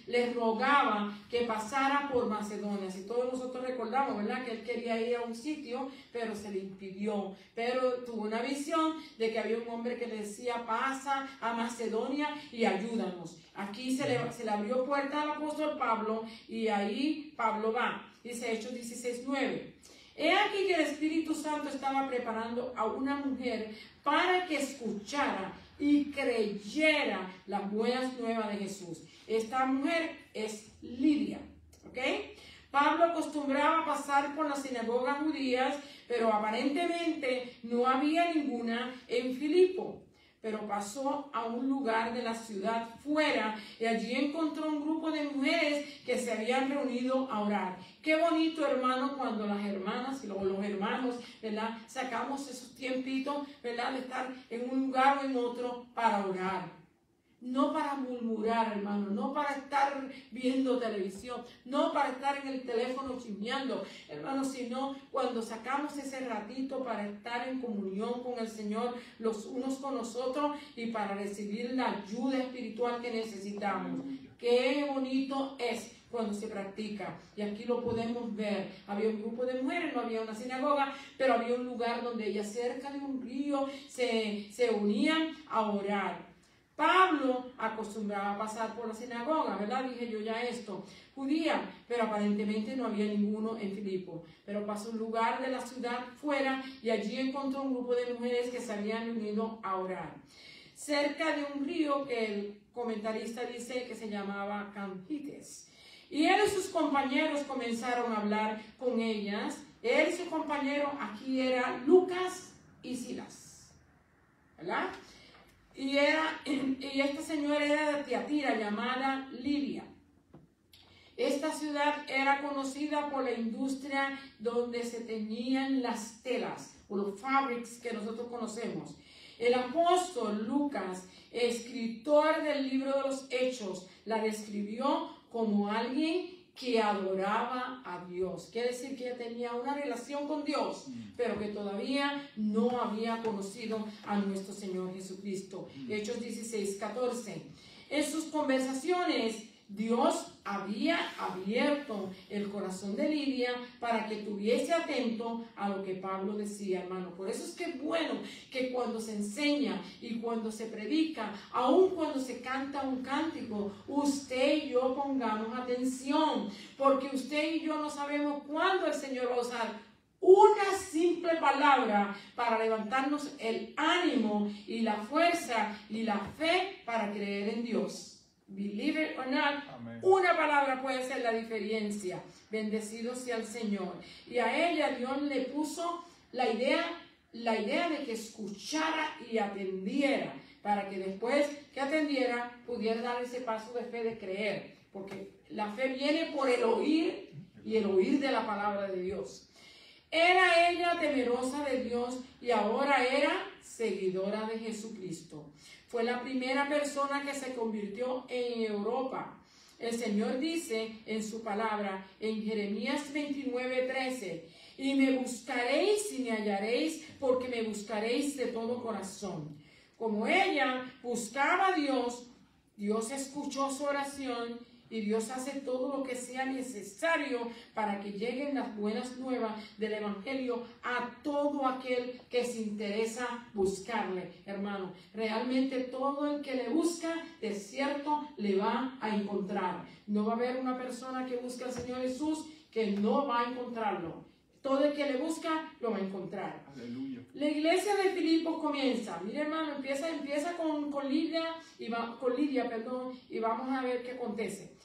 le rogaba que pasara por Macedonia. Si todos nosotros recordamos, ¿verdad?, que él quería ir a un sitio, pero se le impidió. Pero tuvo una visión de que había un hombre que le decía, pasa a Macedonia y ayúdanos. Aquí se le abrió puerta al apóstol Pablo y ahí Pablo va. Dice Hechos 16:9. He aquí que el Espíritu Santo estaba preparando a una mujer para que escuchara y creyera las buenas nuevas de Jesús. Esta mujer es Lidia, ¿ok? Pablo acostumbraba a pasar por las sinagogas judías, pero aparentemente no había ninguna en Filipo. Pero pasó a un lugar de la ciudad fuera y allí encontró un grupo de mujeres que se habían reunido a orar. Qué bonito, hermano, cuando las hermanas y los hermanos, ¿verdad?, sacamos esos tiempitos, ¿verdad?, de estar en un lugar o en otro para orar. No para murmurar, hermano, no para estar viendo televisión, no para estar en el teléfono chismeando, hermano, sino cuando sacamos ese ratito para estar en comunión con el Señor, los unos con los otros, y para recibir la ayuda espiritual que necesitamos. Qué bonito es cuando se practica, y aquí lo podemos ver. Había un grupo de mujeres, no había una sinagoga, pero había un lugar donde ellas cerca de un río se unían a orar. Pablo acostumbraba a pasar por la sinagoga, ¿verdad? Dije yo ya esto, judía, pero aparentemente no había ninguno en Filipo. Pero pasó a un lugar de la ciudad fuera y allí encontró un grupo de mujeres que se habían unido a orar. Cerca de un río que el comentarista dice que se llamaba Canjites. Y él y sus compañeros comenzaron a hablar con ellas. Él y su compañero aquí era Lucas y Silas, ¿verdad? Y esta señora era de Tiatira, llamada Lidia. Esta ciudad era conocida por la industria donde se teñían las telas, o los fabrics que nosotros conocemos. El apóstol Lucas, escritor del libro de los Hechos, la describió como alguien que adoraba a Dios. Quiere decir que ella tenía una relación con Dios, pero que todavía no había conocido a nuestro Señor Jesucristo. Hechos 16:14. En sus conversaciones, Dios había abierto el corazón de Lidia para que estuviese atento a lo que Pablo decía, hermano. Por eso es que es bueno que cuando se enseña y cuando se predica, aun cuando se canta un cántico, usted y yo pongamos atención, porque usted y yo no sabemos cuándo el Señor va a usar una simple palabra para levantarnos el ánimo y la fuerza y la fe para creer en Dios. Believe it or not, Amén. Una palabra puede ser la diferencia. Bendecido sea el Señor. Y a ella Dios le puso la idea de que escuchara y atendiera, para que después que atendiera pudiera dar ese paso de fe de creer, porque la fe viene por el oír y el oír de la palabra de Dios. Era ella temerosa de Dios y ahora era seguidora de Jesucristo. Fue la primera persona que se convirtió en Europa. El Señor dice en su palabra, en Jeremías 29:13, y me buscaréis y me hallaréis, porque me buscaréis de todo corazón. Como ella buscaba a Dios, Dios escuchó su oración y Dios hace todo lo que sea necesario para que lleguen las buenas nuevas del Evangelio a todo aquel que se interesa buscarle, hermano. Realmente todo el que le busca, de cierto, le va a encontrar. No va a haber una persona que busque al Señor Jesús que no va a encontrarlo. Todo el que le busca, lo va a encontrar. Aleluya. La iglesia de Filipos comienza. Mira, hermano, empieza con Lidia, y vamos a ver qué acontece.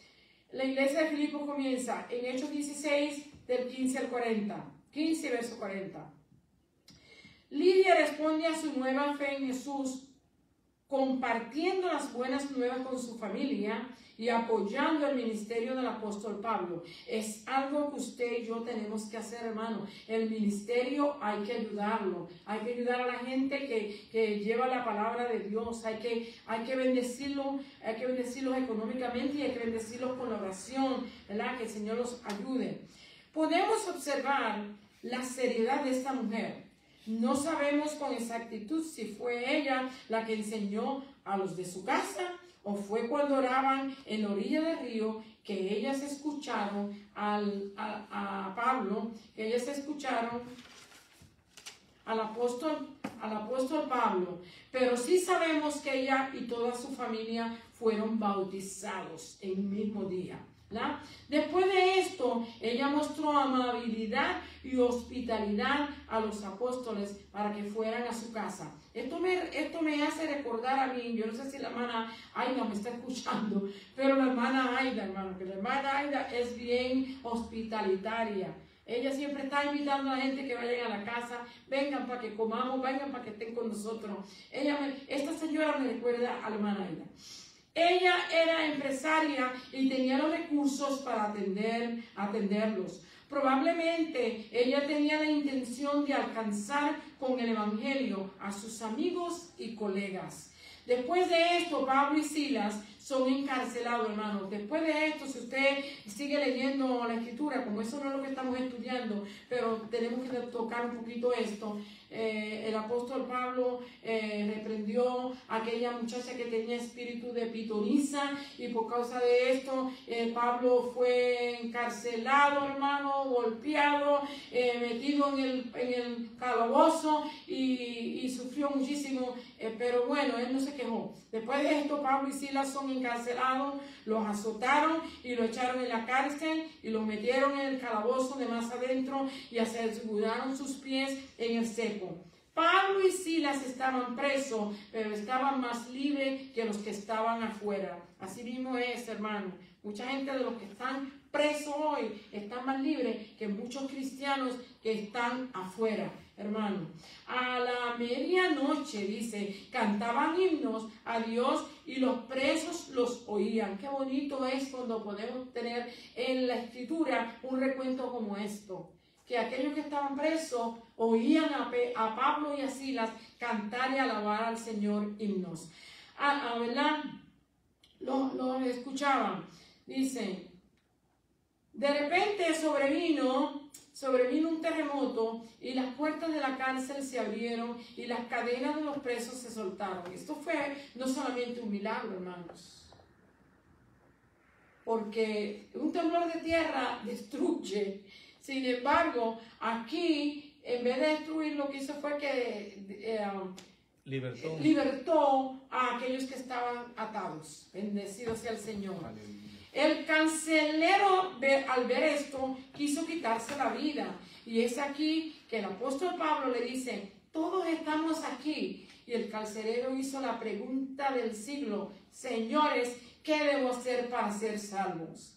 La iglesia de Filipos comienza en Hechos 16, del 15 al 40. 15, verso 40. Lidia responde a su nueva fe en Jesús compartiendo las buenas nuevas con su familia y apoyando el ministerio del apóstol Pablo. Es algo que usted y yo tenemos que hacer, hermano. El ministerio hay que ayudarlo. Hay que ayudar a la gente que lleva la palabra de Dios. Hay que bendecirlos económicamente y hay que bendecirlos con la oración, ¿verdad? Que el Señor los ayude. Podemos observar la seriedad de esta mujer. No sabemos con exactitud si fue ella la que enseñó a los de su casa o fue cuando oraban en la orilla del río que ellas escucharon a Pablo, que ellas escucharon al apóstol Pablo. Pero sí sabemos que ella y toda su familia fueron bautizados en el mismo día, ¿verdad? Después de esto, ella mostró amabilidad y hospitalidad a los apóstoles para que fueran a su casa. Esto me hace recordar a mí, yo no sé si la hermana Aida me está escuchando, pero la hermana Aida, hermano, que la hermana Aida es bien hospitalitaria. Ella siempre está invitando a la gente que vayan a la casa, vengan para que comamos, vengan para que estén con nosotros. Esta señora me recuerda a la hermana Aida. Ella era empresaria y tenía los recursos para atenderlos. Probablemente ella tenía la intención de alcanzar con el evangelio a sus amigos y colegas. Después de esto, Pablo y Silas son encarcelados, hermanos. Después de esto, si usted sigue leyendo la escritura, como eso no es lo que estamos estudiando, pero tenemos que tocar un poquito esto. El apóstol Pablo reprendió a aquella muchacha que tenía espíritu de pitonisa y por causa de esto Pablo fue encarcelado, hermano, golpeado, metido en el calabozo y sufrió muchísimo, pero bueno, él no se quejó. Después de esto, Pablo y Silas son encarcelados, los azotaron y lo echaron en la cárcel y los metieron en el calabozo de más adentro y aseguraron sus pies en el cepo. Pablo y Silas estaban presos, pero estaban más libres que los que estaban afuera. Así mismo es, hermano. Mucha gente de los que están presos hoy están más libres que muchos cristianos que están afuera, hermano. A la medianoche, dice, cantaban himnos a Dios y los presos los oían. Qué bonito es cuando podemos tener en la escritura un recuento como esto. Que aquellos que estaban presos oían a Pablo y a Silas cantar y alabar al Señor himnos. ¿Verdad? Los escuchaban. Dice, de repente sobrevino un terremoto y las puertas de la cárcel se abrieron y las cadenas de los presos se soltaron. Esto fue no solamente un milagro, hermanos, porque un temblor de tierra destruye. Sin embargo, aquí, en vez de destruir, lo que hizo fue que libertó a aquellos que estaban atados. Bendecido sea el Señor. Aleluya. El carcelero, al ver esto, quiso quitarse la vida. Y es aquí que el apóstol Pablo le dice, todos estamos aquí. Y el carcelero hizo la pregunta del siglo, señores, ¿qué debo hacer para ser salvos?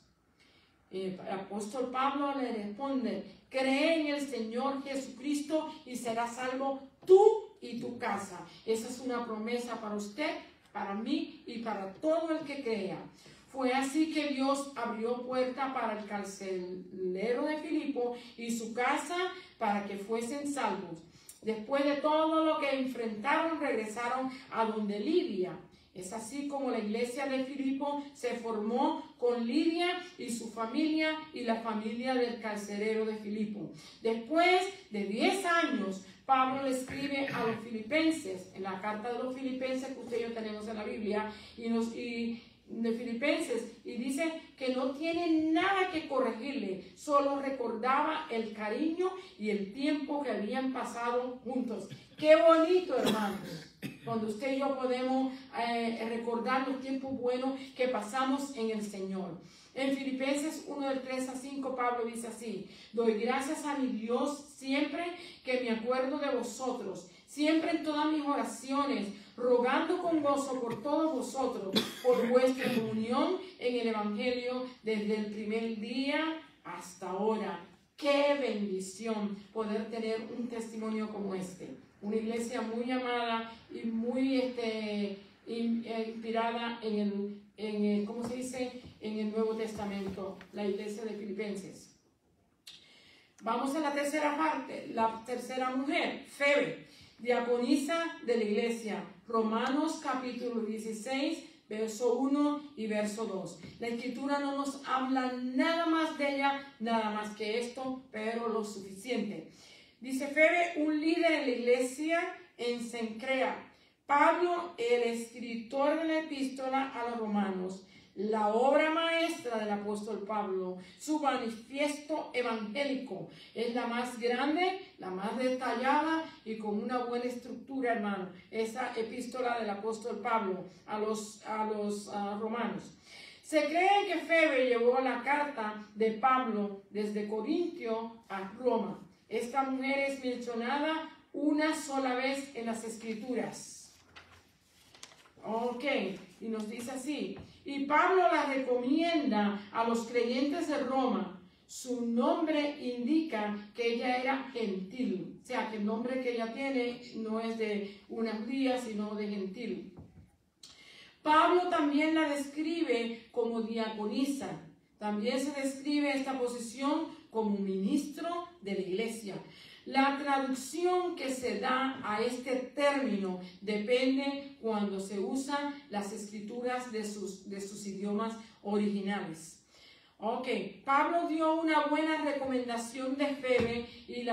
El apóstol Pablo le responde, cree en el Señor Jesucristo y serás salvo tú y tu casa. Esa es una promesa para usted, para mí y para todo el que crea. Fue así que Dios abrió puerta para el carcelero de Filipo y su casa para que fuesen salvos. Después de todo lo que enfrentaron, regresaron a donde Lidia. Es así como la iglesia de Filipo se formó con Lidia y su familia y la familia del carcelero de Filipo. Después de 10 años, Pablo le escribe a los filipenses, en la carta de los filipenses que usted y yo tenemos en la Biblia, de Filipenses, y dice que no tiene nada que corregirle, solo recordaba el cariño y el tiempo que habían pasado juntos. Qué bonito, hermanos, cuando usted y yo podemos recordar los tiempos buenos que pasamos en el Señor. En Filipenses 1, del 3 a 5, Pablo dice así, doy gracias a mi Dios siempre que me acuerdo de vosotros, siempre en todas mis oraciones, rogando con gozo por todos vosotros, por vuestra comunión en el Evangelio desde el primer día hasta ahora. Qué bendición poder tener un testimonio como este. Una iglesia muy amada y muy inspirada en el ¿cómo se dice? En el Nuevo Testamento, la iglesia de Filipenses. Vamos a la tercera parte, la tercera mujer, Febe, diaconisa de la iglesia. Romanos capítulo 16, verso 1 y verso 2. La escritura no nos habla nada más de ella, nada más que esto, pero lo suficiente. Dice Febe, un líder en la iglesia en Cencrea. Pablo, el escritor de la epístola a los romanos, la obra maestra del apóstol Pablo, su manifiesto evangélico, es la más grande, la más detallada y con una buena estructura, hermano. Esa epístola del apóstol Pablo a los romanos. Se cree que Febe llevó la carta de Pablo desde Corintio a Roma. Esta mujer es mencionada una sola vez en las Escrituras. Ok, y nos dice así. Y Pablo la recomienda a los creyentes de Roma. Su nombre indica que ella era gentil. O sea, que el nombre que ella tiene no es de una judía, sino de gentil. Pablo también la describe como diaconisa. También se describe esta posición como ministro de la iglesia. La traducción que se da a este término depende cuando se usan las escrituras de sus idiomas originales. Ok, Pablo dio una buena recomendación de Febe y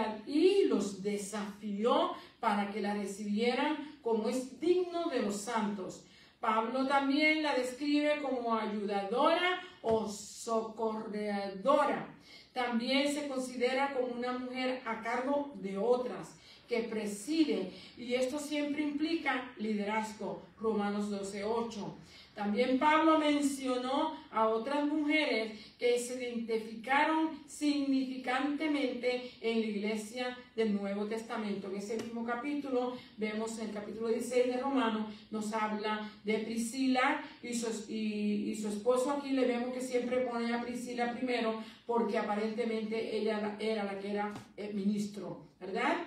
los desafió para que la recibieran como es digno de los santos. Pablo también la describe como ayudadora o socorredora. También se considera como una mujer a cargo de otras, que preside, y esto siempre implica liderazgo, Romanos 12:8. También Pablo mencionó a otras mujeres que se identificaron significantemente en la iglesia del Nuevo Testamento. En ese mismo capítulo, vemos en el capítulo 16 de Romanos, nos habla de Priscila y su esposo. Aquí le vemos que siempre pone a Priscila primero, porque aparentemente ella era la que era el ministro, ¿verdad?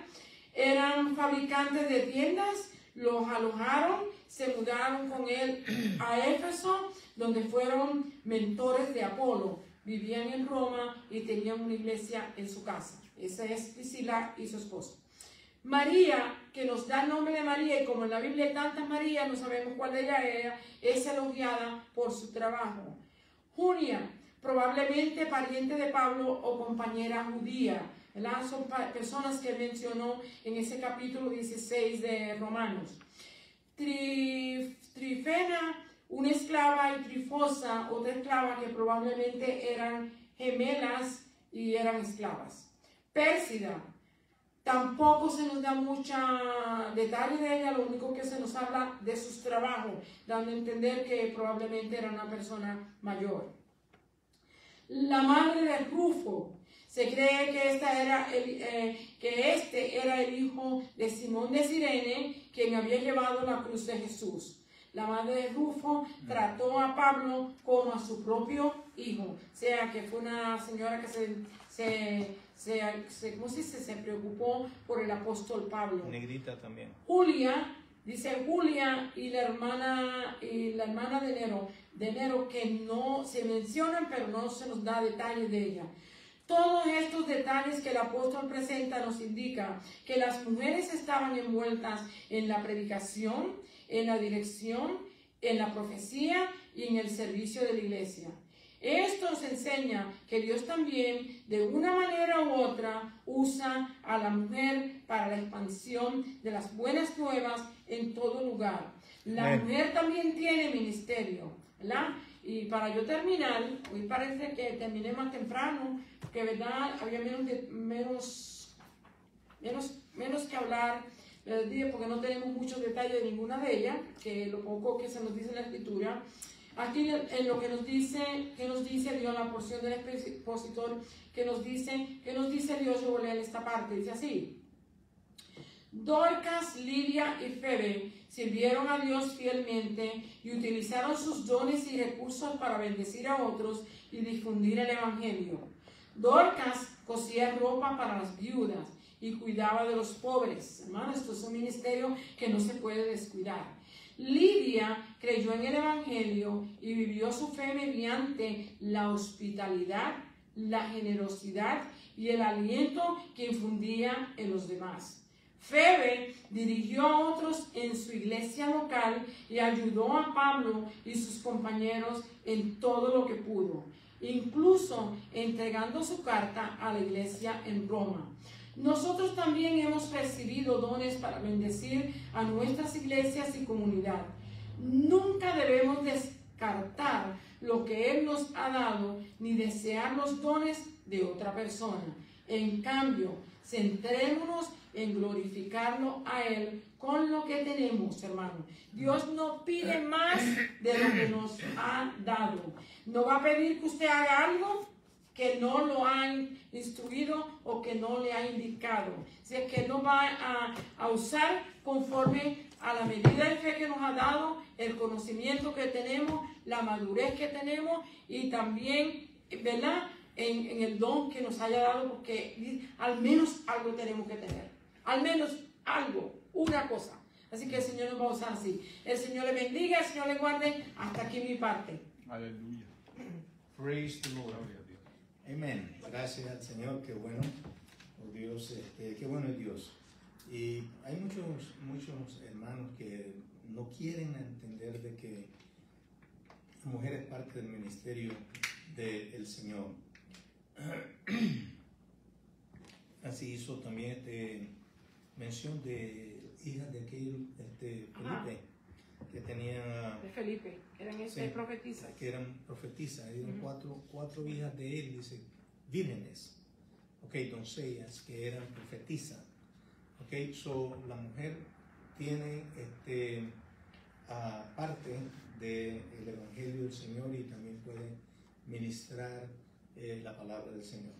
Eran fabricantes de tiendas, los alojaron, se mudaron con él a Éfeso, donde fueron mentores de Apolo. Vivían en Roma y tenían una iglesia en su casa. Esa es Priscila y su esposo. María, que nos da el nombre de María, y como en la Biblia hay tantas Marías, no sabemos cuál de ellas era, es elogiada por su trabajo. Junia, probablemente pariente de Pablo o compañera judía, ¿verdad? Son personas que mencionó en ese capítulo 16 de Romanos. Trifena, una esclava, y Trifosa, otra esclava, que probablemente eran gemelas y eran esclavas. Pérsida, tampoco se nos da mucha detalle de ella, lo único que se nos habla de sus trabajos, dando a entender que probablemente era una persona mayor. La madre de Rufo, se cree que este era el hijo de Simón de Cirene, quien había llevado la cruz de Jesús. La madre de Rufo trató a Pablo como a su propio hijo. O sea, que fue una señora que se preocupó por el apóstol Pablo. Negrita también. Julia, dice Julia y la hermana de Nero, que no se mencionan, pero no se nos da detalles de ella. Todos estos detalles que el apóstol presenta nos indican que las mujeres estaban envueltas en la predicación, en la dirección, en la profecía y en el servicio de la iglesia. Esto nos enseña que Dios también, de una manera u otra, usa a la mujer para la expansión de las buenas nuevas en todo lugar. La mujer también tiene ministerio, ¿verdad? Y para yo terminar, hoy parece que terminé más temprano, que verdad había menos que hablar, porque no tenemos muchos detalles de ninguna de ellas, que lo poco que se nos dice en la escritura. Aquí en lo que nos dice Dios, la porción del expositor, que nos dice Dios, yo voy a leer esta parte, dice así: Dorcas, Lidia y Febe sirvieron a Dios fielmente y utilizaron sus dones y recursos para bendecir a otros y difundir el evangelio. Dorcas cosía ropa para las viudas y cuidaba de los pobres. Hermanos, esto es un ministerio que no se puede descuidar. Lidia creyó en el Evangelio y vivió su fe mediante la hospitalidad, la generosidad y el aliento que infundía en los demás. Febe dirigió a otros en su iglesia local y ayudó a Pablo y sus compañeros en todo lo que pudo, incluso entregando su carta a la iglesia en Roma. Nosotros también hemos recibido dones para bendecir a nuestras iglesias y comunidad. Nunca debemos descartar lo que Él nos ha dado ni desear los dones de otra persona. En cambio, centrémonos en glorificarlo a Él con lo que tenemos, hermano. Dios no pide más de lo que nos ha dado. No va a pedir que usted haga algo que no lo han instruido o que no le ha indicado. Si es que no va a usar conforme a la medida de fe que nos ha dado, el conocimiento que tenemos, la madurez que tenemos y también, ¿verdad?, en el don que nos haya dado, porque al menos algo tenemos que tener. Al menos algo, una cosa. Así que el Señor nos va a usar así. El Señor le bendiga, el Señor le guarde. Hasta aquí mi parte. Aleluya. Praise the Lord. Gloria a Dios. Amén. Gracias al Señor, qué bueno. Oh Dios, qué bueno es Dios. Y hay muchos hermanos que no quieren entender de que la mujer es parte del ministerio del Señor. Así hizo también mención de hijas de aquel Felipe, que tenía De Felipe, eran profetizas. que eran profetizas, eran cuatro hijas de él, dice, vírgenes, doncellas que eran profetizas. So la mujer tiene parte del Evangelio del Señor y también puede ministrar la palabra del Señor.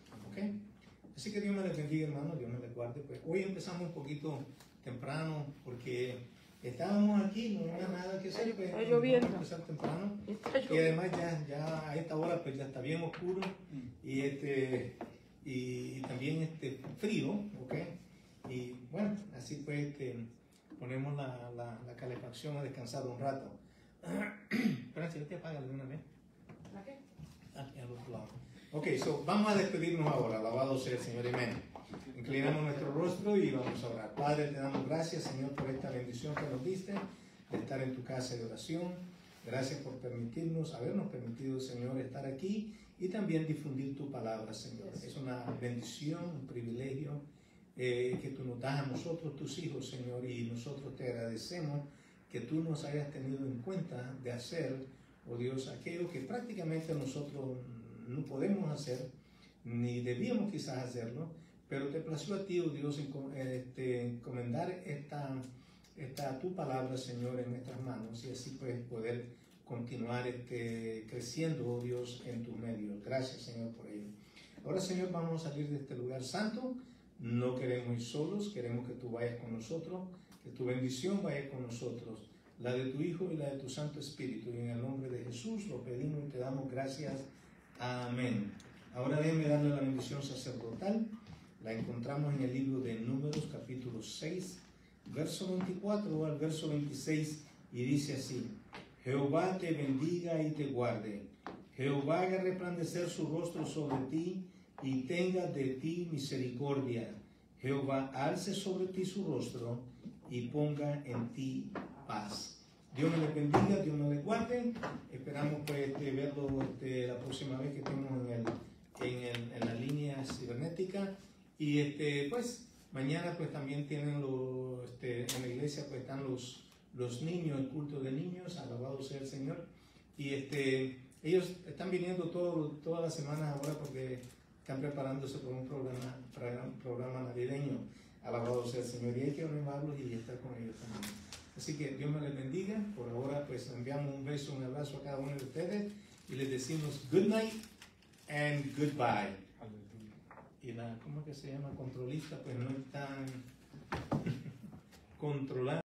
Así que Dios me les bendiga, hermano, Dios me les guarde. Pues hoy empezamos un poquito temprano porque estábamos aquí, no había nada que hacer, pues está lloviendo. Vamos a empezar temprano. Está Y lloviendo. además ya a esta hora pues ya está bien oscuro y también frío, y bueno, así pues ponemos la calefacción a descansar un rato. Espera, si no te apagas de una vez. ¿La qué? Aquí al otro lado. So vamos a despedirnos ahora. Alabado sea el Señor. Amén. Inclinamos nuestro rostro y vamos a orar. Padre, te damos gracias, Señor, por esta bendición que nos diste de estar en tu casa de oración. Gracias por habernos permitido, Señor, estar aquí y también difundir tu palabra, Señor. Es una bendición, un privilegio que tú nos das a nosotros, tus hijos, Señor, y nosotros te agradecemos que tú nos hayas tenido en cuenta de hacer, oh Dios, aquello que prácticamente nosotros no podemos hacer, ni debíamos quizás hacerlo, pero te plació a ti, oh Dios, encomendar tu palabra, Señor, en nuestras manos y así pues poder continuar creciendo, oh Dios, en tus medios. Gracias, Señor, por ello. Ahora, Señor, vamos a salir de este lugar santo. No queremos ir solos, queremos que tú vayas con nosotros, que tu bendición vaya con nosotros, la de tu Hijo y la de tu Santo Espíritu. Y en el nombre de Jesús lo pedimos y te damos gracias. Amén. Ahora déjenme darle la bendición sacerdotal. La encontramos en el libro de Números, capítulo 6, verso 24 al verso 26, y dice así: Jehová te bendiga y te guarde. Jehová haga resplandecer su rostro sobre ti y tenga de ti misericordia. Jehová alce sobre ti su rostro y ponga en ti paz. Dios me les bendiga, Dios me les guarde. Esperamos pues verlo la próxima vez que estemos en la línea cibernética. Y pues mañana pues también tienen en la iglesia pues están los niños, el culto de niños, alabado sea el Señor. Y ellos están viniendo todas las semanas ahora porque están preparándose por un programa navideño. Alabado sea el Señor. Y hay que animarlos y estar con ellos también. Así que Dios me les bendiga. Por ahora pues enviamos un beso, un abrazo a cada uno de ustedes y les decimos good night and goodbye. Y ¿cómo es que se llama? Controlista, pues no están controlando.